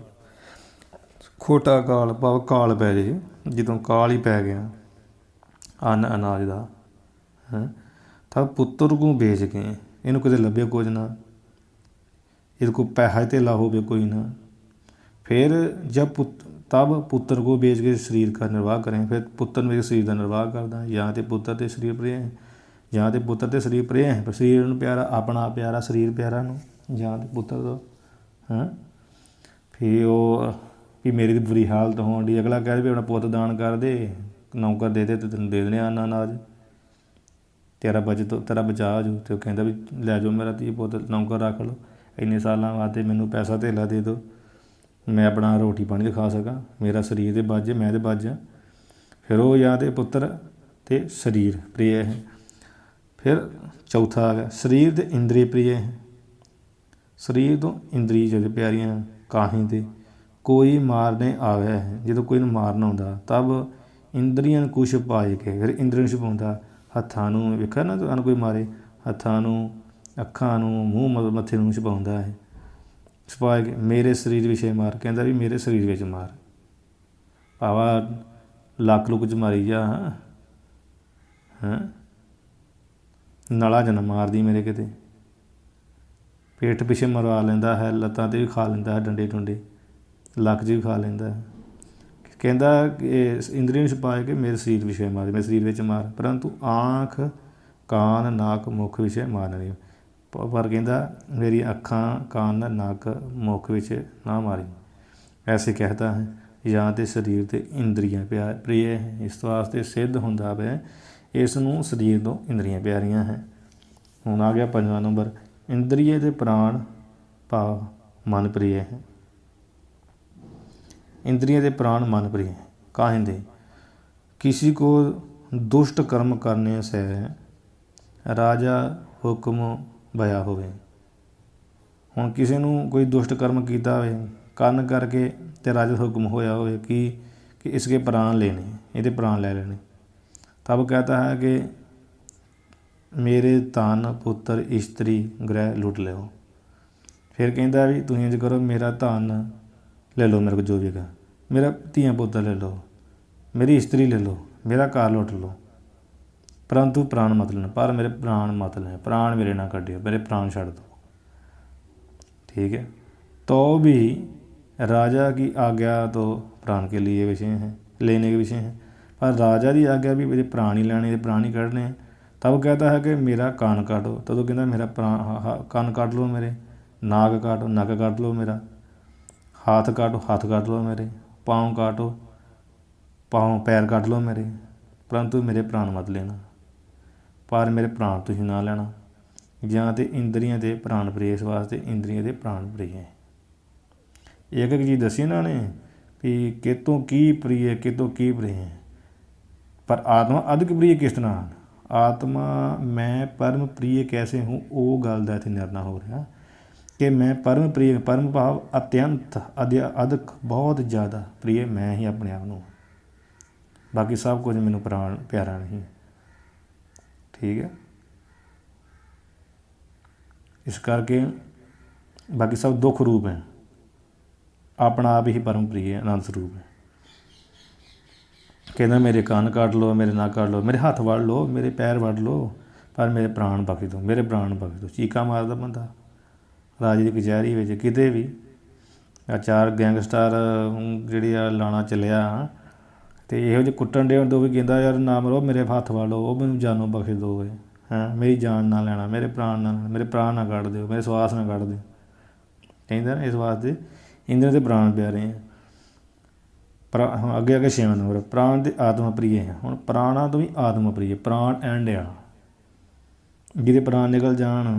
ਖੋਟਾ ਕਾਲ ਭਾਵ ਕਾਲ ਪੈ ਜੇ, ਜਦੋਂ ਕਾਲ ਹੀ ਪੈ ਗਿਆ ਅੰਨ ਅਨਾਜ ਦਾ, ਹੈਂ, ਤਾਂ ਪੁੱਤਰ ਨੂੰ ਵੇਚ ਕੇ, ਇਹਨੂੰ ਕਿਤੇ ਲੱਭੇ ਕੁਝ ਨਾ, ਇਹਦੇ ਕੋਲ ਪੈਸਾ ਧੇਲਾ ਹੋਵੇ ਕੋਈ ਨਾ। ਫਿਰ ਜਬ ਤਬ ਪੁੱਤਰ ਕੋ ਵੇਚ ਕੇ ਸਰੀਰ का निर्वाह करें। ਫਿਰ ਪੁੱਤਰ ਮੇਰੇ ਸਰੀਰ ਦਾ ਨਿਰਵਾਹ ਕਰਦਾ। ਜਾਂ ਤਾਂ ਪੁੱਤਰ ਤੇ ਸਰੀਰ ਪ੍ਰਿਯ ਹੈ, ਜਾਂ ਤਾਂ ਪੁੱਤਰ ਤੇ ਸਰੀਰ ਪ੍ਰਿਯ ਹੈ, ਸਰੀਰ ਨੂੰ ਪਿਆਰਾ, ਆਪਣਾ ਪਿਆਰਾ ਸਰੀਰ ਪਿਆਰਾ ਨੂੰ, ਜਾਂ ਤਾਂ ਪੁੱਤਰ ਤੋਂ। ਹੈਂ, ਫਿਰ ਉਹ ਵੀ ਮੇਰੀ ਤਾਂ ਬੁਰੀ ਹਾਲਤ ਹੋਣ ਡਈ, ਅਗਲਾ ਕਹਿ ਵੀ ਆਪਣਾ ਪੁੱਤ ਦਾਨ ਕਰ ਦੇ, ਨੌਕਰ ਦੇ ਦੇ, ਤੇ ਤੈਨੂੰ ਦੇ ਦੇਣੇ ਅੰਨ ਅਨਾਜ, ਤੇਰਾ ਬਚਤ, ਤੇਰਾ ਬਚਾਅ ਹੋ ਜੂ। ਅਤੇ ਉਹ ਕਹਿੰਦਾ ਵੀ ਲੈ ਜਾਓ ਮੇਰਾ ਧੀ ਪੁੱਤ, ਨੌਕਰ ਰੱਖ ਲਓ, ਇੰਨੇ ਸਾਲਾਂ ਵਾਸਤੇ ਮੈਨੂੰ ਪੈਸਾ ਧੇਲਾ ਦੇ ਦਿਓ, ਮੈਂ ਆਪਣਾ ਰੋਟੀ ਪਾਣੀ 'ਤੇ ਖਾ ਸਕਾਂ, ਮੇਰਾ ਸਰੀਰ ਦੇ ਬਚ ਜੇ, ਮੈਂ ਤਾਂ ਬਚ ਜਾ। ਫਿਰ ਉਹ ਜਾਂ ਤਾਂ ਪੁੱਤਰ ਅਤੇ ਸਰੀਰ ਪ੍ਰਿਯ ਹੈ। ਫਿਰ ਚੌਥਾ ਆ ਗਿਆ ਸਰੀਰ ਅਤੇ ਇੰਦਰੀ ਪ੍ਰਿਯ ਹੈ। ਸਰੀਰ ਤੋਂ ਇੰਦਰੀ ਜਿਹੜੇ ਪਿਆਰੀਆਂ ਕਾਹੀਂ 'ਤੇ ਕੋਈ ਮਾਰਨੇ ਆਵੇ ਹੈ। ਜਦੋਂ ਕੋਈ ਨੂੰ ਮਾਰਨਾ ਆਉਂਦਾ ਤਬ ਇੰਦਰੀਆਂ ਨੂੰ ਕੁਛ ਪਾਏ ਕੇ, ਫਿਰ ਇੰਦਰੀ ਨੂੰ ਛੁਪਾਉਂਦਾ। ਹੱਥਾਂ ਨੂੰ ਵੇਖਿਆ ਨਾ, ਤੁਹਾਨੂੰ ਕੋਈ ਮਾਰੇ, ਹੱਥਾਂ ਨੂੰ, ਅੱਖਾਂ ਨੂੰ, ਮੂੰਹ ਮੱਥੇ ਨੂੰ ਛੁਪਾਉਂਦਾ ਹੈ। ਛੁਪਾ ਕੇ ਮੇਰੇ ਸਰੀਰ ਵਿਸ਼ੇ ਮਾਰ, ਕਹਿੰਦਾ ਵੀ ਮੇਰੇ ਸਰੀਰ ਵਿੱਚ ਮਾਰ, ਭਾਵਾ ਲੱਕ ਲੁੱਕ 'ਚ ਮਾਰੀ ਜਾ, ਹੈਂ, ਨਲਾ 'ਚ ਨਾ ਮਾਰਦੀ ਮੇਰੇ ਕਿਤੇ। ਪੇਟ ਪਿੱਛੇ ਮਰਵਾ ਲੈਂਦਾ ਹੈ, ਲੱਤਾਂ 'ਤੇ ਵੀ ਖਾ ਲੈਂਦਾ ਹੈ, ਡੰਡੇ ਡੁੰਡੇ, ਲੱਕ 'ਚ ਵੀ ਖਾ ਲੈਂਦਾ ਹੈ। ਕਹਿੰਦਾ ਕਿ ਇੰਦਰੀ ਨੂੰ ਛੁਪਾ ਕੇ ਮੇਰੇ ਸਰੀਰ ਵਿਸ਼ੇ ਮਾਰ, ਮੇਰੇ ਸਰੀਰ ਵਿੱਚ ਮਾਰ, ਪਰੰਤੂ ਆਂਖ, ਕਾਨ, ਨਾਕ, ਮੁੱਖ ਵਿਸ਼ੇ ਮਾਰ ਨਹੀਂ। ਪਰ ਕਹਿੰਦਾ ਮੇਰੀ ਅੱਖਾਂ, ਕਾਨ, ਨੱਕ, ਮੁੱਖ ਵਿੱਚ ਨਾ ਮਾਰੀ। ਐਸੇ ਕਹਿਤਾ ਹੈ। ਜਾਂ ਤਾਂ ਸਰੀਰ ਅਤੇ ਇੰਦਰੀਆਂ ਪ੍ਰਿਯ ਹੈ। ਇਸ ਵਾਸਤੇ ਸਿੱਧ ਹੁੰਦਾ ਵੈ ਇਸ ਨੂੰ ਸਰੀਰ ਤੋਂ ਇੰਦਰੀਆਂ ਪਿਆਰੀਆਂ ਹੈ। ਹੁਣ ਆ ਗਿਆ 5ਵਾਂ ਨੰਬਰ, ਇੰਦਰੀਏ ਅਤੇ ਪ੍ਰਾਣ ਭਾਵ ਮਨ ਪ੍ਰਿਯ ਹੈ। इंद्रिय के प्राण मन प्रिय है। काहिंदे किसी को दुष्ट कर्म करने से राजा हुक्म भया होवे। ਹੁਣ ਕਿਸੇ ਨੂੰ ਕੋਈ ਦੁਸ਼ਟ ਕਰਮ ਕੀਤਾ ਹੋਵੇ, ਕਰਨ ਕਰਕੇ ਤੇ ਰਾਜਾ ਹੁਕਮ ਹੋਇਆ ਹੋਵੇ ਕਿ ਇਸਕੇ ਪ੍ਰਾਣ ਲੈਣੇ, ਇਹਦੇ ਪ੍ਰਾਣ ਲੈ ਲੈਣੇ, ਤਬ कहता है कि ਮੇਰੇ ਧਨ ਪੁੱਤਰ ਇਸਤਰੀ ਗ੍ਰਹਿ ਲੁੱਟ ਲਿਓ। ਫਿਰ ਕਹਿੰਦਾ ਵੀ ਤੁਸੀਂ ਇੰਝ ਕਰੋ, ਮੇਰਾ ਧਨ ਲੈ ਲਓ ਮੇਰੇ ਕੋਲ ਜੋ ਵੀ ਹੈਗਾ, ਮੇਰਾ ਧੀਆਂ ਪੁੱਤਰ ਲੈ ਲਓ, ਮੇਰੀ ਇਸਤਰੀ ਲੈ ਲਓ, ਮੇਰਾ ਘਰ ਲੁੱਟ ਲਓ, ਪਰੰਤੂ ਪ੍ਰਾਣ ਮਤ ਲੈਣਾ। ਪਰ ਮੇਰੇ ਪ੍ਰਾਣ ਮਤ ਲੈਣਾ, प्राण मेरे ना ਕੱਢਿਓ, मेरे प्राण ਛੱਡ दो। ठीक है। तो भी राजा की आज्ञा तो प्राण के लिए विषय है, लेने के विषय हैं, पर राजा की आज्ञा भी मेरे प्राण ही लेने, प्राण ही काटने हैं। तब कहता है कि मेरा कान काटो, तब तो कहता मेरा कान काट लो, मेरे नाक काटो, नक काट लो, मेरा हाथ काटो, हाथ काट लो, मेरे पाँव काटो, पाँव पैर काट लो मेरे, परंतु मेरे प्राण मत लेना। पर मेरे प्राण तुसीं ना लेना। ਜਾਂ तो इंद्रियां दे प्राण प्रिय, इस वास्ते इंद्रियां दे प्राण प्रिय है। एक एक चीज़ दसी इन्होंने भी कितों की प्रिय, कितों की प्रिय है। पर आत्मा अधिक प्रिय किस तरह? आत्मा मैं परम प्रिय कैसे हूँ, वो गल का इत्थे निर्णय हो रहा कि मैं परम प्रिय, परम भाव अत्यंत अधिक बहुत ज़्यादा प्रिय मैं ही अपने आप को, बाकी सब कुछ मैनू प्राण प्यारा नहीं। ठीक है। इस करके बाकी सब दुख रूप है, अपना आप ही परम प्रिय है, आनंद स्वरूप है। कहना मेरे कान काट लो, मेरे नाक काट लो, मेरे हाथ वड़ लो, मेरे पैर वड़ लो, पर मेरे प्राण बख्श दो, मेरे प्राण बख्श दो। चीका मारदा बंदा राजे की कचहरी में किते भी, चार गैंगस्टर जिहड़ी लाना चलिया तो इहो ਜਿਹੇ कुट्टन डे तो भी कहता यार ना मरो, मेरे हथ वड़ लो, वो मैनू जानों बख्श दो, हैं मेरी जान ना लेना, मेरे प्राण ना लेना, मेरे प्राण ना कट दो, मेरे श्वास ना कट दो। कहता ना इस वास्ते इंद्र के प्राण प्यारे हैं। अगे अगे 6 नंबर प्राण ते आत्मा प्रिय है। हुण प्राणा तो भी आत्मा प्रिय, प्राण एंड आ जिहदे प्राण निकल जाण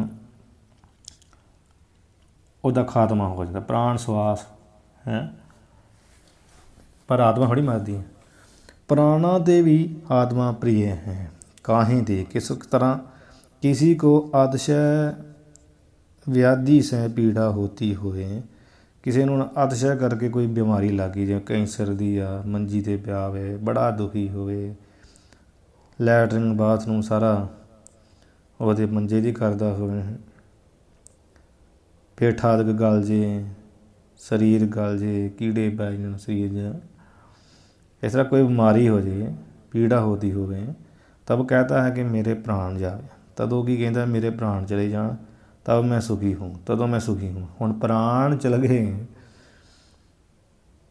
उहदा खात्मा हो जाता, प्राण श्वास है, पर आत्मा थोड़ी मरदी है। प्राणा ते भी आत्मा प्रिय है, काहें दे किस तरह किसी को अतिशय व्याधि से पीड़ा होती होए, किसी नूं अतिशय करके कोई बीमारी लग गई, जिवें कैंसर दी आ, मंजी ते पिया होवे, बड़ा दुखी होवे, लैटरिन बाथरूम सारा ਉਹਦੇ ਮੰਜੇ ਦੀ ਕਰਦਾ ਹੋਵੇ, ਪੇਠਾ ਆਦਿਕ ਗਲ ਜੇ, ਸਰੀਰ ਗਲ ਜੇ, ਕੀੜੇ ਪੈ ਜਾਣ ਸਰੀਰ 'ਚ, इस तरह कोई बीमारी हो जाए, पीड़ा होती होवे, तब कहता है कि मेरे प्राण जावे। तदों की कहता है मेरे प्राण चले जान, तब मैं सुखी हूँ, तदों मैं सुखी हूँ। हुण प्राण चल गए,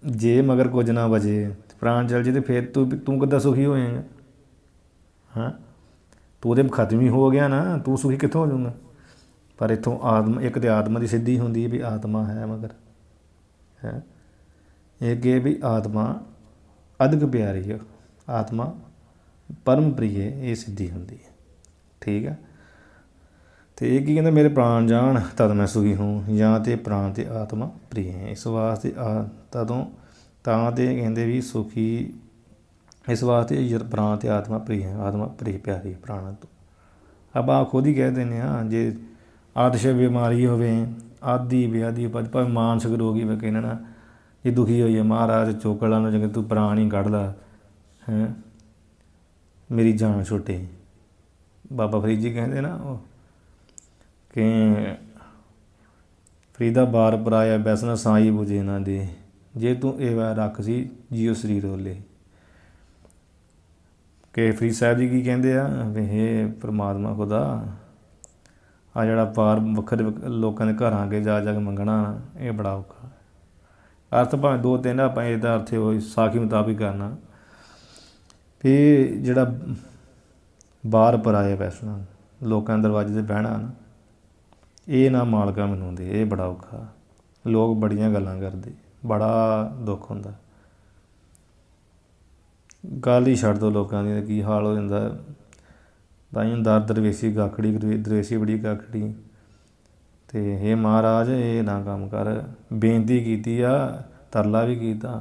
जे मगर कुछ ना बचे, प्राण चल जाए तो फिर तू किद्दां सुखी होएगा? हाँ तू तो खत्म ही हो गया ना, तू सुखी कित्थों हो जाऊँगा? पर इत्थों आत्मा एक तो आत्मा की सिद्धि होंदी है भी आत्मा है, मगर है एक ये भी आत्मा अधिक प्यारी है, आत्मा परम प्रिय, ये सिद्धि होंदी है। ठीक है। तो एक ही कहता मेरे प्राण जान तद मैं सुखी हूँ, या तो प्राण ते आत्मा प्रिय है। इस वास्ते तदों तां ते कहते भी सुखी, इस वास्ते प्राण ते आत्मा प्रिय है, आत्मा प्रिय प्यारी है प्राण तो। अब आप खुद ही कह देने जे अतिशय बीमारी होवे, आदि व्याधि भावें मानसिक रोगी मैं कहना ये दुखी होई है, महाराज चोकला ना जगह तू प्राण ही कढ़ ला, हैं मेरी जान छुटे। बाबा फरीद जी कहते ना कि फरीदा बार पराया बैसना साई बुझे ना दे, जे तू एवा रख सी जियो शरीर ओले। कि फरीद साहब जी की कहते हैं भी हे परमात्मा खुदा आ जड़ा पार वक्खरे लोगों के घर अगे जा के मंगना ये बड़ा औखा। अर्थ भावें 2-3 आप इसका अर्थ हो साखी मुताबिक करना भी जड़ा बाहर पराया बैसना लोगों दरवाजे से बहना ना, ये ना मालका मैनूं दे, ये बड़ा औखा। लोग बड़ियां गल्लां करदे, बड़ा दुख हुंदा। गल ही छड्ड दो लोगों की की हाल हो जाता। ताईं हुंदा दरवेशी गाखड़ी, दरवेशी बड़ी गाखड़ी। तो हे महाराज ये ना काम कर, बेनती की आ, तरला भी किया।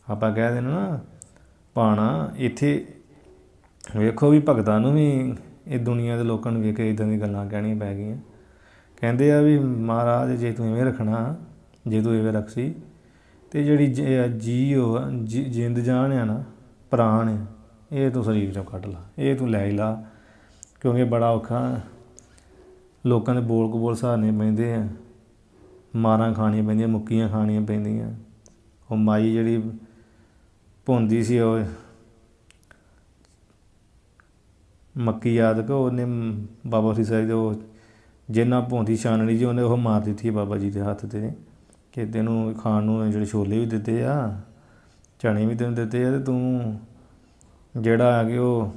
आप कह देना ना भाणा इत्थे वेखो भी भगतां नूं भी ये दुनिया के लोगों वेख के इदां दी गल्लां कहणियां पै गईयां। कहंदे आ भी महाराज जे तूं इवें रखना, जे तूं इवें रखसी तो जिहड़ी जिंद जान है ना, प्राण है, ये तूं शरीर चों कढ ला, ये तूं लै ही ला, क्योंकि बड़ा औखा लोगों के बोल कबोल सहारने पैंदे आ। ਮਾਰਾਂ ਖਾਣੀਆਂ ਪੈਂਦੀਆਂ, ਮੁੱਕੀਆਂ ਖਾਣੀਆਂ ਪੈਂਦੀਆਂ। ਉਹ ਮਾਈ ਜਿਹੜੀ ਭੁੰਦੀ ਸੀ ਉਹ ਮੱਕੀ ਯਾਦ ਕਿ ਉਹਨੇ ਬਾਬਾ ਫਰੀਦ ਸਾਹਿਬ ਦੇ ਉਹ ਜਿੰਨਾ ਭੁੰਦੀ ਛਾਨਣੀ ਜੀ ਉਹਨੇ ਉਹ ਮਾਰ ਦਿੱਤੀ ਬਾਬਾ ਜੀ ਦੇ ਹੱਥ 'ਤੇ ਕਿ ਤੈਨੂੰ ਖਾਣ ਨੂੰ ਜਿਹੜੇ ਛੋਲੇ ਵੀ ਦਿੱਤੇ ਆ, ਚਣੇ ਵੀ ਤੈਨੂੰ ਦਿੱਤੇ ਆ, ਅਤੇ ਤੂੰ ਜਿਹੜਾ ਆ ਕਿ ਉਹ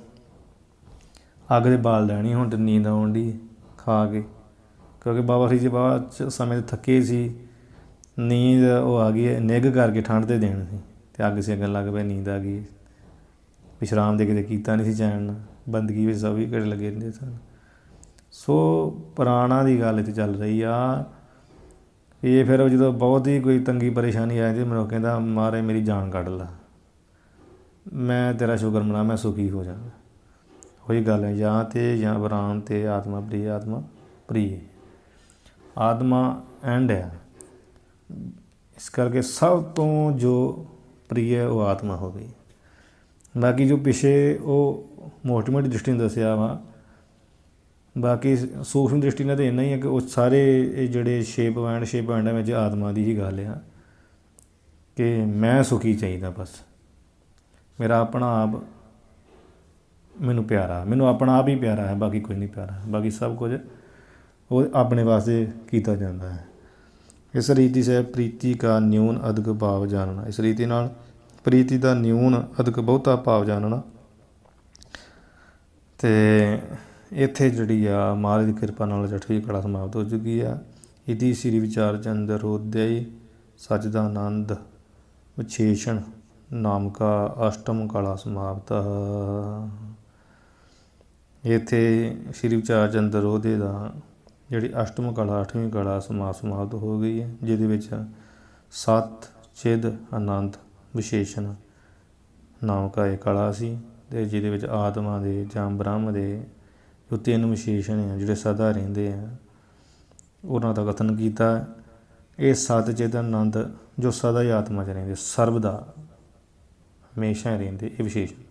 ਅੱਗ ਦੇ ਬਾਲ ਲੈਣੀ। ਹੁਣ ਤੇ ਨੀਂਦ ਆਉਣ ਡਈ ਖਾ ਕੇ, ਕਿਉਂਕਿ ਬਾਬਾ ਫਰੀਦ ਜੀ ਬਾਬਾ ਸਮੇਂ 'ਤੇ ਥੱਕੇ ਸੀ, ਨੀਂਦ ਉਹ ਆ ਗਈ, ਨਿੱਘ ਕਰਕੇ ਠੰਡ ਦੇ ਦਿਨ ਸੀ ਅਤੇ ਅੱਗ ਸੇਕਣ ਲੱਗ ਪਏ, ਨੀਂਦ ਆ ਗਈ। ਵਿਸ਼ਰਾਮ ਦੇ ਕਿਤੇ ਕੀਤਾ ਨਹੀਂ ਸੀ ਚੈਨ, ਬੰਦਗੀ ਵਿੱਚ 24 ਘੰਟੇ ਲੱਗੇ ਰਹਿੰਦੇ ਸਨ। ਸੋ ਪੁਰਾਣਾ ਦੀ ਗੱਲ ਇੱਥੇ ਚੱਲ ਰਹੀ ਆ। ਇਹ ਫਿਰ ਜਦੋਂ ਬਹੁਤ ਹੀ ਕੋਈ ਤੰਗੀ ਪਰੇਸ਼ਾਨੀ ਆ ਜਾਂਦੀ, ਮੈਨੂੰ ਕਹਿੰਦਾ ਮਹਾਰਾਜ ਮੇਰੀ ਜਾਨ ਕੱਢ ਲਾ, ਮੈਂ ਤੇਰਾ ਸ਼ੁਕਰ ਮਨਾ, ਮੈਂ ਸੁਖੀ ਹੋ ਜਾਵਾਂ। ਉਹੀ ਗੱਲ ਹੈ, ਜਾਂ ਤੇ ਜਾਂ ਵਿਰਾਮ ਤੇ ਆਤਮਾ ਪ੍ਰੀਏ, ਆਤਮਾ ਪ੍ਰੀਏ, ਆਤਮਾ ਐਂਡ ਹੈ। ਇਸ ਕਰਕੇ ਸਭ ਤੋਂ ਜੋ ਪ੍ਰੀਏ ਉਹ ਆਤਮਾ ਹੋ ਗਈ। ਬਾਕੀ ਜੋ ਪਿੱਛੇ ਉਹ ਮੋਟੀ ਮੋਟੀ ਦ੍ਰਿਸ਼ਟੀ ਨੂੰ ਦੱਸਿਆ ਵਾ, ਬਾਕੀ ਸੂਖਮ ਦ੍ਰਿਸ਼ਟੀ ਨਾਲ ਤਾਂ ਇੰਨਾ ਹੀ ਹੈ ਕਿ ਉਹ ਸਾਰੇ ਇਹ ਜਿਹੜੇ 6 ਪੁਆਇੰਟ ਵਿੱਚ ਆਤਮਾ ਦੀ ਹੀ ਗੱਲ ਆ ਕਿ ਮੈਂ ਸੁਖੀ ਚਾਹੀਦਾ, ਬਸ ਮੇਰਾ ਆਪਣਾ ਆਪ ਮੈਨੂੰ ਪਿਆਰਾ, ਮੈਨੂੰ ਆਪਣਾ ਆਪ ਹੀ ਪਿਆਰਾ ਹੈ, ਬਾਕੀ ਕੋਈ ਨਹੀਂ ਪਿਆਰਾ। ਬਾਕੀ ਸਭ ਕੁਝ ਉਹ ਆਪਣੇ ਵਾਸਤੇ ਕੀਤਾ ਜਾਂਦਾ ਹੈ। ਇਸ ਰੀਤੀ ਸੇ ਪ੍ਰੀਤੀ ਕਾ ਨਿਊਨ ਅਧਿਕ ਭਾਵ ਜਾਣਨਾ, ਇਸ ਰੀਤੀ ਨਾਲ ਪ੍ਰੀਤੀ ਦਾ ਨਿਊਨ ਅਧਿਕ ਬਹੁਤਾ ਭਾਵ ਜਾਣਨਾ। ਅਤੇ ਇੱਥੇ ਜਿਹੜੀ ਆ ਮਹਾਰਾਜ ਦੀ ਕਿਰਪਾ ਨਾਲ 8ਵੀਂ ਕਲਾ ਸਮਾਪਤ ਹੋ ਚੁੱਕੀ ਆ। ਇਤੀ ਸ੍ਰੀ ਵਿਚਾਰ ਚੰਦਰੋਦਯ ਸਚਦਾਨੰਦ ਵਿਸ਼ੇਸ਼ਣ ਨਾਮ ਕਾ ਅਸ਼ਟਮ ਕਲਾ ਸਮਾਪਤ। ਇੱਥੇ ਸ਼੍ਰੀ ਵਿਚਾਰ ਚੰਦਰੋਦਯ ਦਾ ਜਿਹੜੀ ਅਸ਼ਟਮ ਕਲਾ 8ਵੀਂ ਕਲਾ ਸਮਾਪਤ ਹੋ ਗਈ ਹੈ, ਜਿਹਦੇ ਵਿੱਚ ਸਤ ਚਿਦ ਆਨੰਦ ਵਿਸ਼ੇਸ਼ਣ ਨਾਮ ਕਾ ਇਹ ਕਲਾ ਸੀ, ਅਤੇ ਜਿਹਦੇ ਵਿੱਚ ਆਤਮਾ ਦੇ ਜਾਂ ਬ੍ਰਹਮ ਦੇ ਜੋ 3 ਵਿਸ਼ੇਸ਼ਣ ਆ ਜਿਹੜੇ ਸਦਾ ਰਹਿੰਦੇ ਆ ਉਹਨਾਂ ਦਾ ਕਥਨ ਕੀਤਾ। ਇਹ ਸਤ ਚਿਤ ਆਨੰਦ ਜੋ ਸਦਾ ਹੀ ਆਤਮਾ 'ਚ ਰਹਿੰਦੇ, ਸਰਬ ਦਾ ਹਮੇਸ਼ਾ ਰਹਿੰਦੇ, ਇਹ ਵਿਸ਼ੇਸ਼ਣ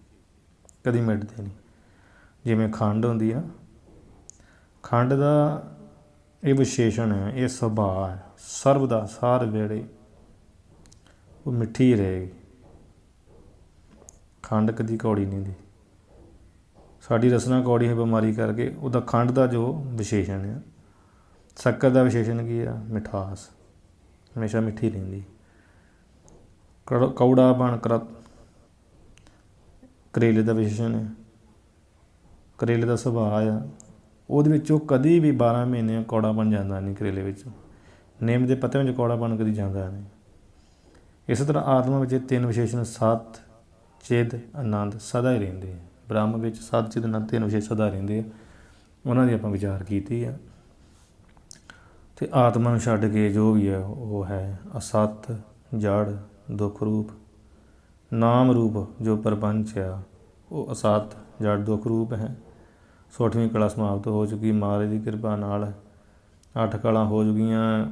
ਕਦੀ ਮਿਟਦੇ ਨਹੀਂ। ਜਿਵੇਂ ਖੰਡ ਹੁੰਦੀ ਆ, ਖੰਡ ਦਾ ਇਹ ਵਿਸ਼ੇਸ਼ਣ ਹੈ, ਇਹ ਸੁਭਾਅ ਹੈ ਸਰਬ ਦਾ, ਸਾਰ ਵੇਲੇ ਉਹ ਮਿੱਠੀ ਰਹੇਗੀ। ਖੰਡ ਕਦੀ ਕੌੜੀ ਨਹੀਂ ਹੁੰਦੀ। ਸਾਡੀ ਰਸਨਾ ਕੌੜੀ ਹੈ ਬਿਮਾਰੀ ਕਰਕੇ, ਉਹਦਾ ਖੰਡ ਦਾ ਜੋ ਵਿਸ਼ੇਸ਼ਣ ਆ। ਸ਼ੱਕਰ ਦਾ ਵਿਸ਼ੇਸ਼ਣ ਕੀ ਆ? ਮਿਠਾਸ, ਹਮੇਸ਼ਾ ਮਿੱਠੀ ਰਹਿੰਦੀ। ਕੌੜਾ ਬਣ ਕਰੇਲੇ ਦਾ ਵਿਸ਼ੇਸ਼ਣ ਹੈ, ਕਰੇਲੇ ਦਾ ਸੁਭਾਅ ਆ, ਉਹਦੇ ਵਿੱਚੋਂ ਕਦੀ ਵੀ 12 ਮਹੀਨੇ ਕੌੜਾ ਬਣ ਜਾਂਦਾ ਨਹੀਂ ਕਰੇਲੇ ਵਿੱਚੋਂ। ਨਿੰਮ ਦੇ ਪੱਤਿਆਂ ਵਿੱਚ ਕੌੜਾ ਬਣ ਕਦੀ ਜਾਂਦਾ ਨਹੀਂ। ਇਸੇ ਤਰ੍ਹਾਂ ਆਤਮਾ ਵਿੱਚ 3 ਵਿਸ਼ੇਸ਼ਣ ਸਤ ਚਿਦ ਆਨੰਦ ਸਦਾ ਹੀ ਰਹਿੰਦੇ ਆ। ਬ੍ਰਹਮ ਵਿੱਚ ਸਤ ਚਿਦ ਆਨੰਦ 3 ਵਿਸ਼ੇਸ਼ ਸਦਾ ਰਹਿੰਦੇ ਆ, ਉਹਨਾਂ ਦੀ ਆਪਾਂ ਵਿਚਾਰ ਕੀਤੀ ਆ। ਅਤੇ ਆਤਮਾ ਨੂੰ ਛੱਡ ਕੇ ਜੋ ਵੀ ਹੈ ਉਹ ਹੈ ਅਸਤ, ਜੜ, ਦੁੱਖ ਰੂਪ। ਨਾਮ ਰੂਪ ਜੋ ਪ੍ਰਪੰਚ ਆ ਉਹ ਅਸਤ, ਜੜ, ਦੁੱਖ ਰੂਪ ਹੈ। 8ਵੀਂ ਕਲਾ ਸਮਾਪਤ ਹੋ ਚੁੱਕੀ ਮਹਾਰਾਜ ਦੀ ਕਿਰਪਾ ਨਾਲ। 8 ਕਲਾ ਹੋ ਚੁੱਕੀਆਂ।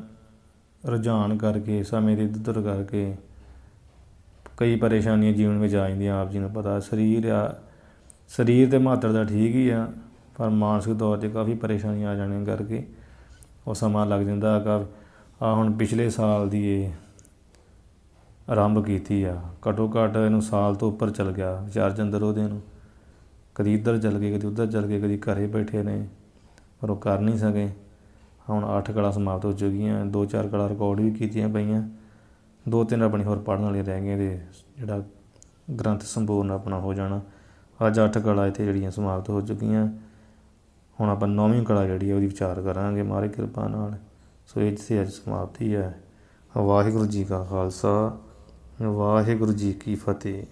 ਰੁਝਾਨ ਕਰਕੇ, ਸਮੇਂ ਦੇ ਇੱਧਰ ਕਰਕੇ ਕਈ ਪਰੇਸ਼ਾਨੀਆਂ ਜੀਵਨ ਵਿੱਚ ਆ ਜਾਂਦੀਆਂ। ਆਪ ਜੀ ਨੂੰ ਪਤਾ ਸਰੀਰ ਆ, ਸਰੀਰ ਤਾਂ ਮਾਤਰ ਦਾ ਠੀਕ ਹੀ ਆ, ਪਰ ਮਾਨਸਿਕ ਤੌਰ 'ਤੇ ਕਾਫੀ ਪਰੇਸ਼ਾਨੀਆਂ ਆ ਜਾਣੀਆਂ ਕਰਕੇ ਉਹ ਸਮਾਂ ਲੱਗ ਜਾਂਦਾ। ਹੁਣ ਪਿਛਲੇ ਸਾਲ ਦੀ ਇਹ ਆਰੰਭ ਕੀਤੀ ਆ, ਘੱਟੋ ਘੱਟ ਇਹਨੂੰ ਸਾਲ ਤੋਂ ਉੱਪਰ ਚੱਲ ਗਿਆ ਵਿਚਾਰ ਚੰਦਰੋਦਯ ਨੂੰ। ਕਦੀ ਇੱਧਰ ਚੱਲ ਗਏ, ਕਦੀ ਉੱਧਰ ਚੱਲ ਗਏ, ਕਦੀ ਘਰ ਬੈਠੇ ਨੇ, ਪਰ ਉਹ ਕਰ ਨਹੀਂ ਸਕੇ। ਹੁਣ 8 ਕਲਾ ਸਮਾਪਤ ਹੋ ਚੁੱਕੀਆਂ। 2-4 ਕਲਾ ਰਿਕਾਰਡ ਵੀ ਕੀਤੀਆਂ ਪਈਆਂ, 2-3 ਆਪਣੀ ਹੋਰ ਪੜ੍ਹਨ ਵਾਲੀਆਂ ਰਹਿ ਗਈਆਂ, ਅਤੇ ਜਿਹੜਾ ਗ੍ਰੰਥ ਸੰਪੂਰਨ ਆਪਣਾ ਹੋ ਜਾਣਾ। ਅੱਜ 8 ਕਲਾ ਇੱਥੇ ਜਿਹੜੀਆਂ ਸਮਾਪਤ ਹੋ ਚੁੱਕੀਆਂ। ਹੁਣ ਆਪਾਂ 9ਵੀਂ ਕਲਾ ਜਿਹੜੀ ਹੈ ਉਹਦੀ ਵਿਚਾਰ ਕਰਾਂਗੇ ਮਹਾਰਾਜ ਕਿਰਪਾ ਨਾਲ। ਸੋ ਇੱਥੇ ਅੱਜ ਸਮਾਪਤੀ ਹੈ। ਵਾਹਿਗੁਰੂ ਜੀ ਕਾ ਖਾਲਸਾ, ਵਾਹਿਗੁਰੂ ਜੀ ਕੀ ਫਤਿਹ।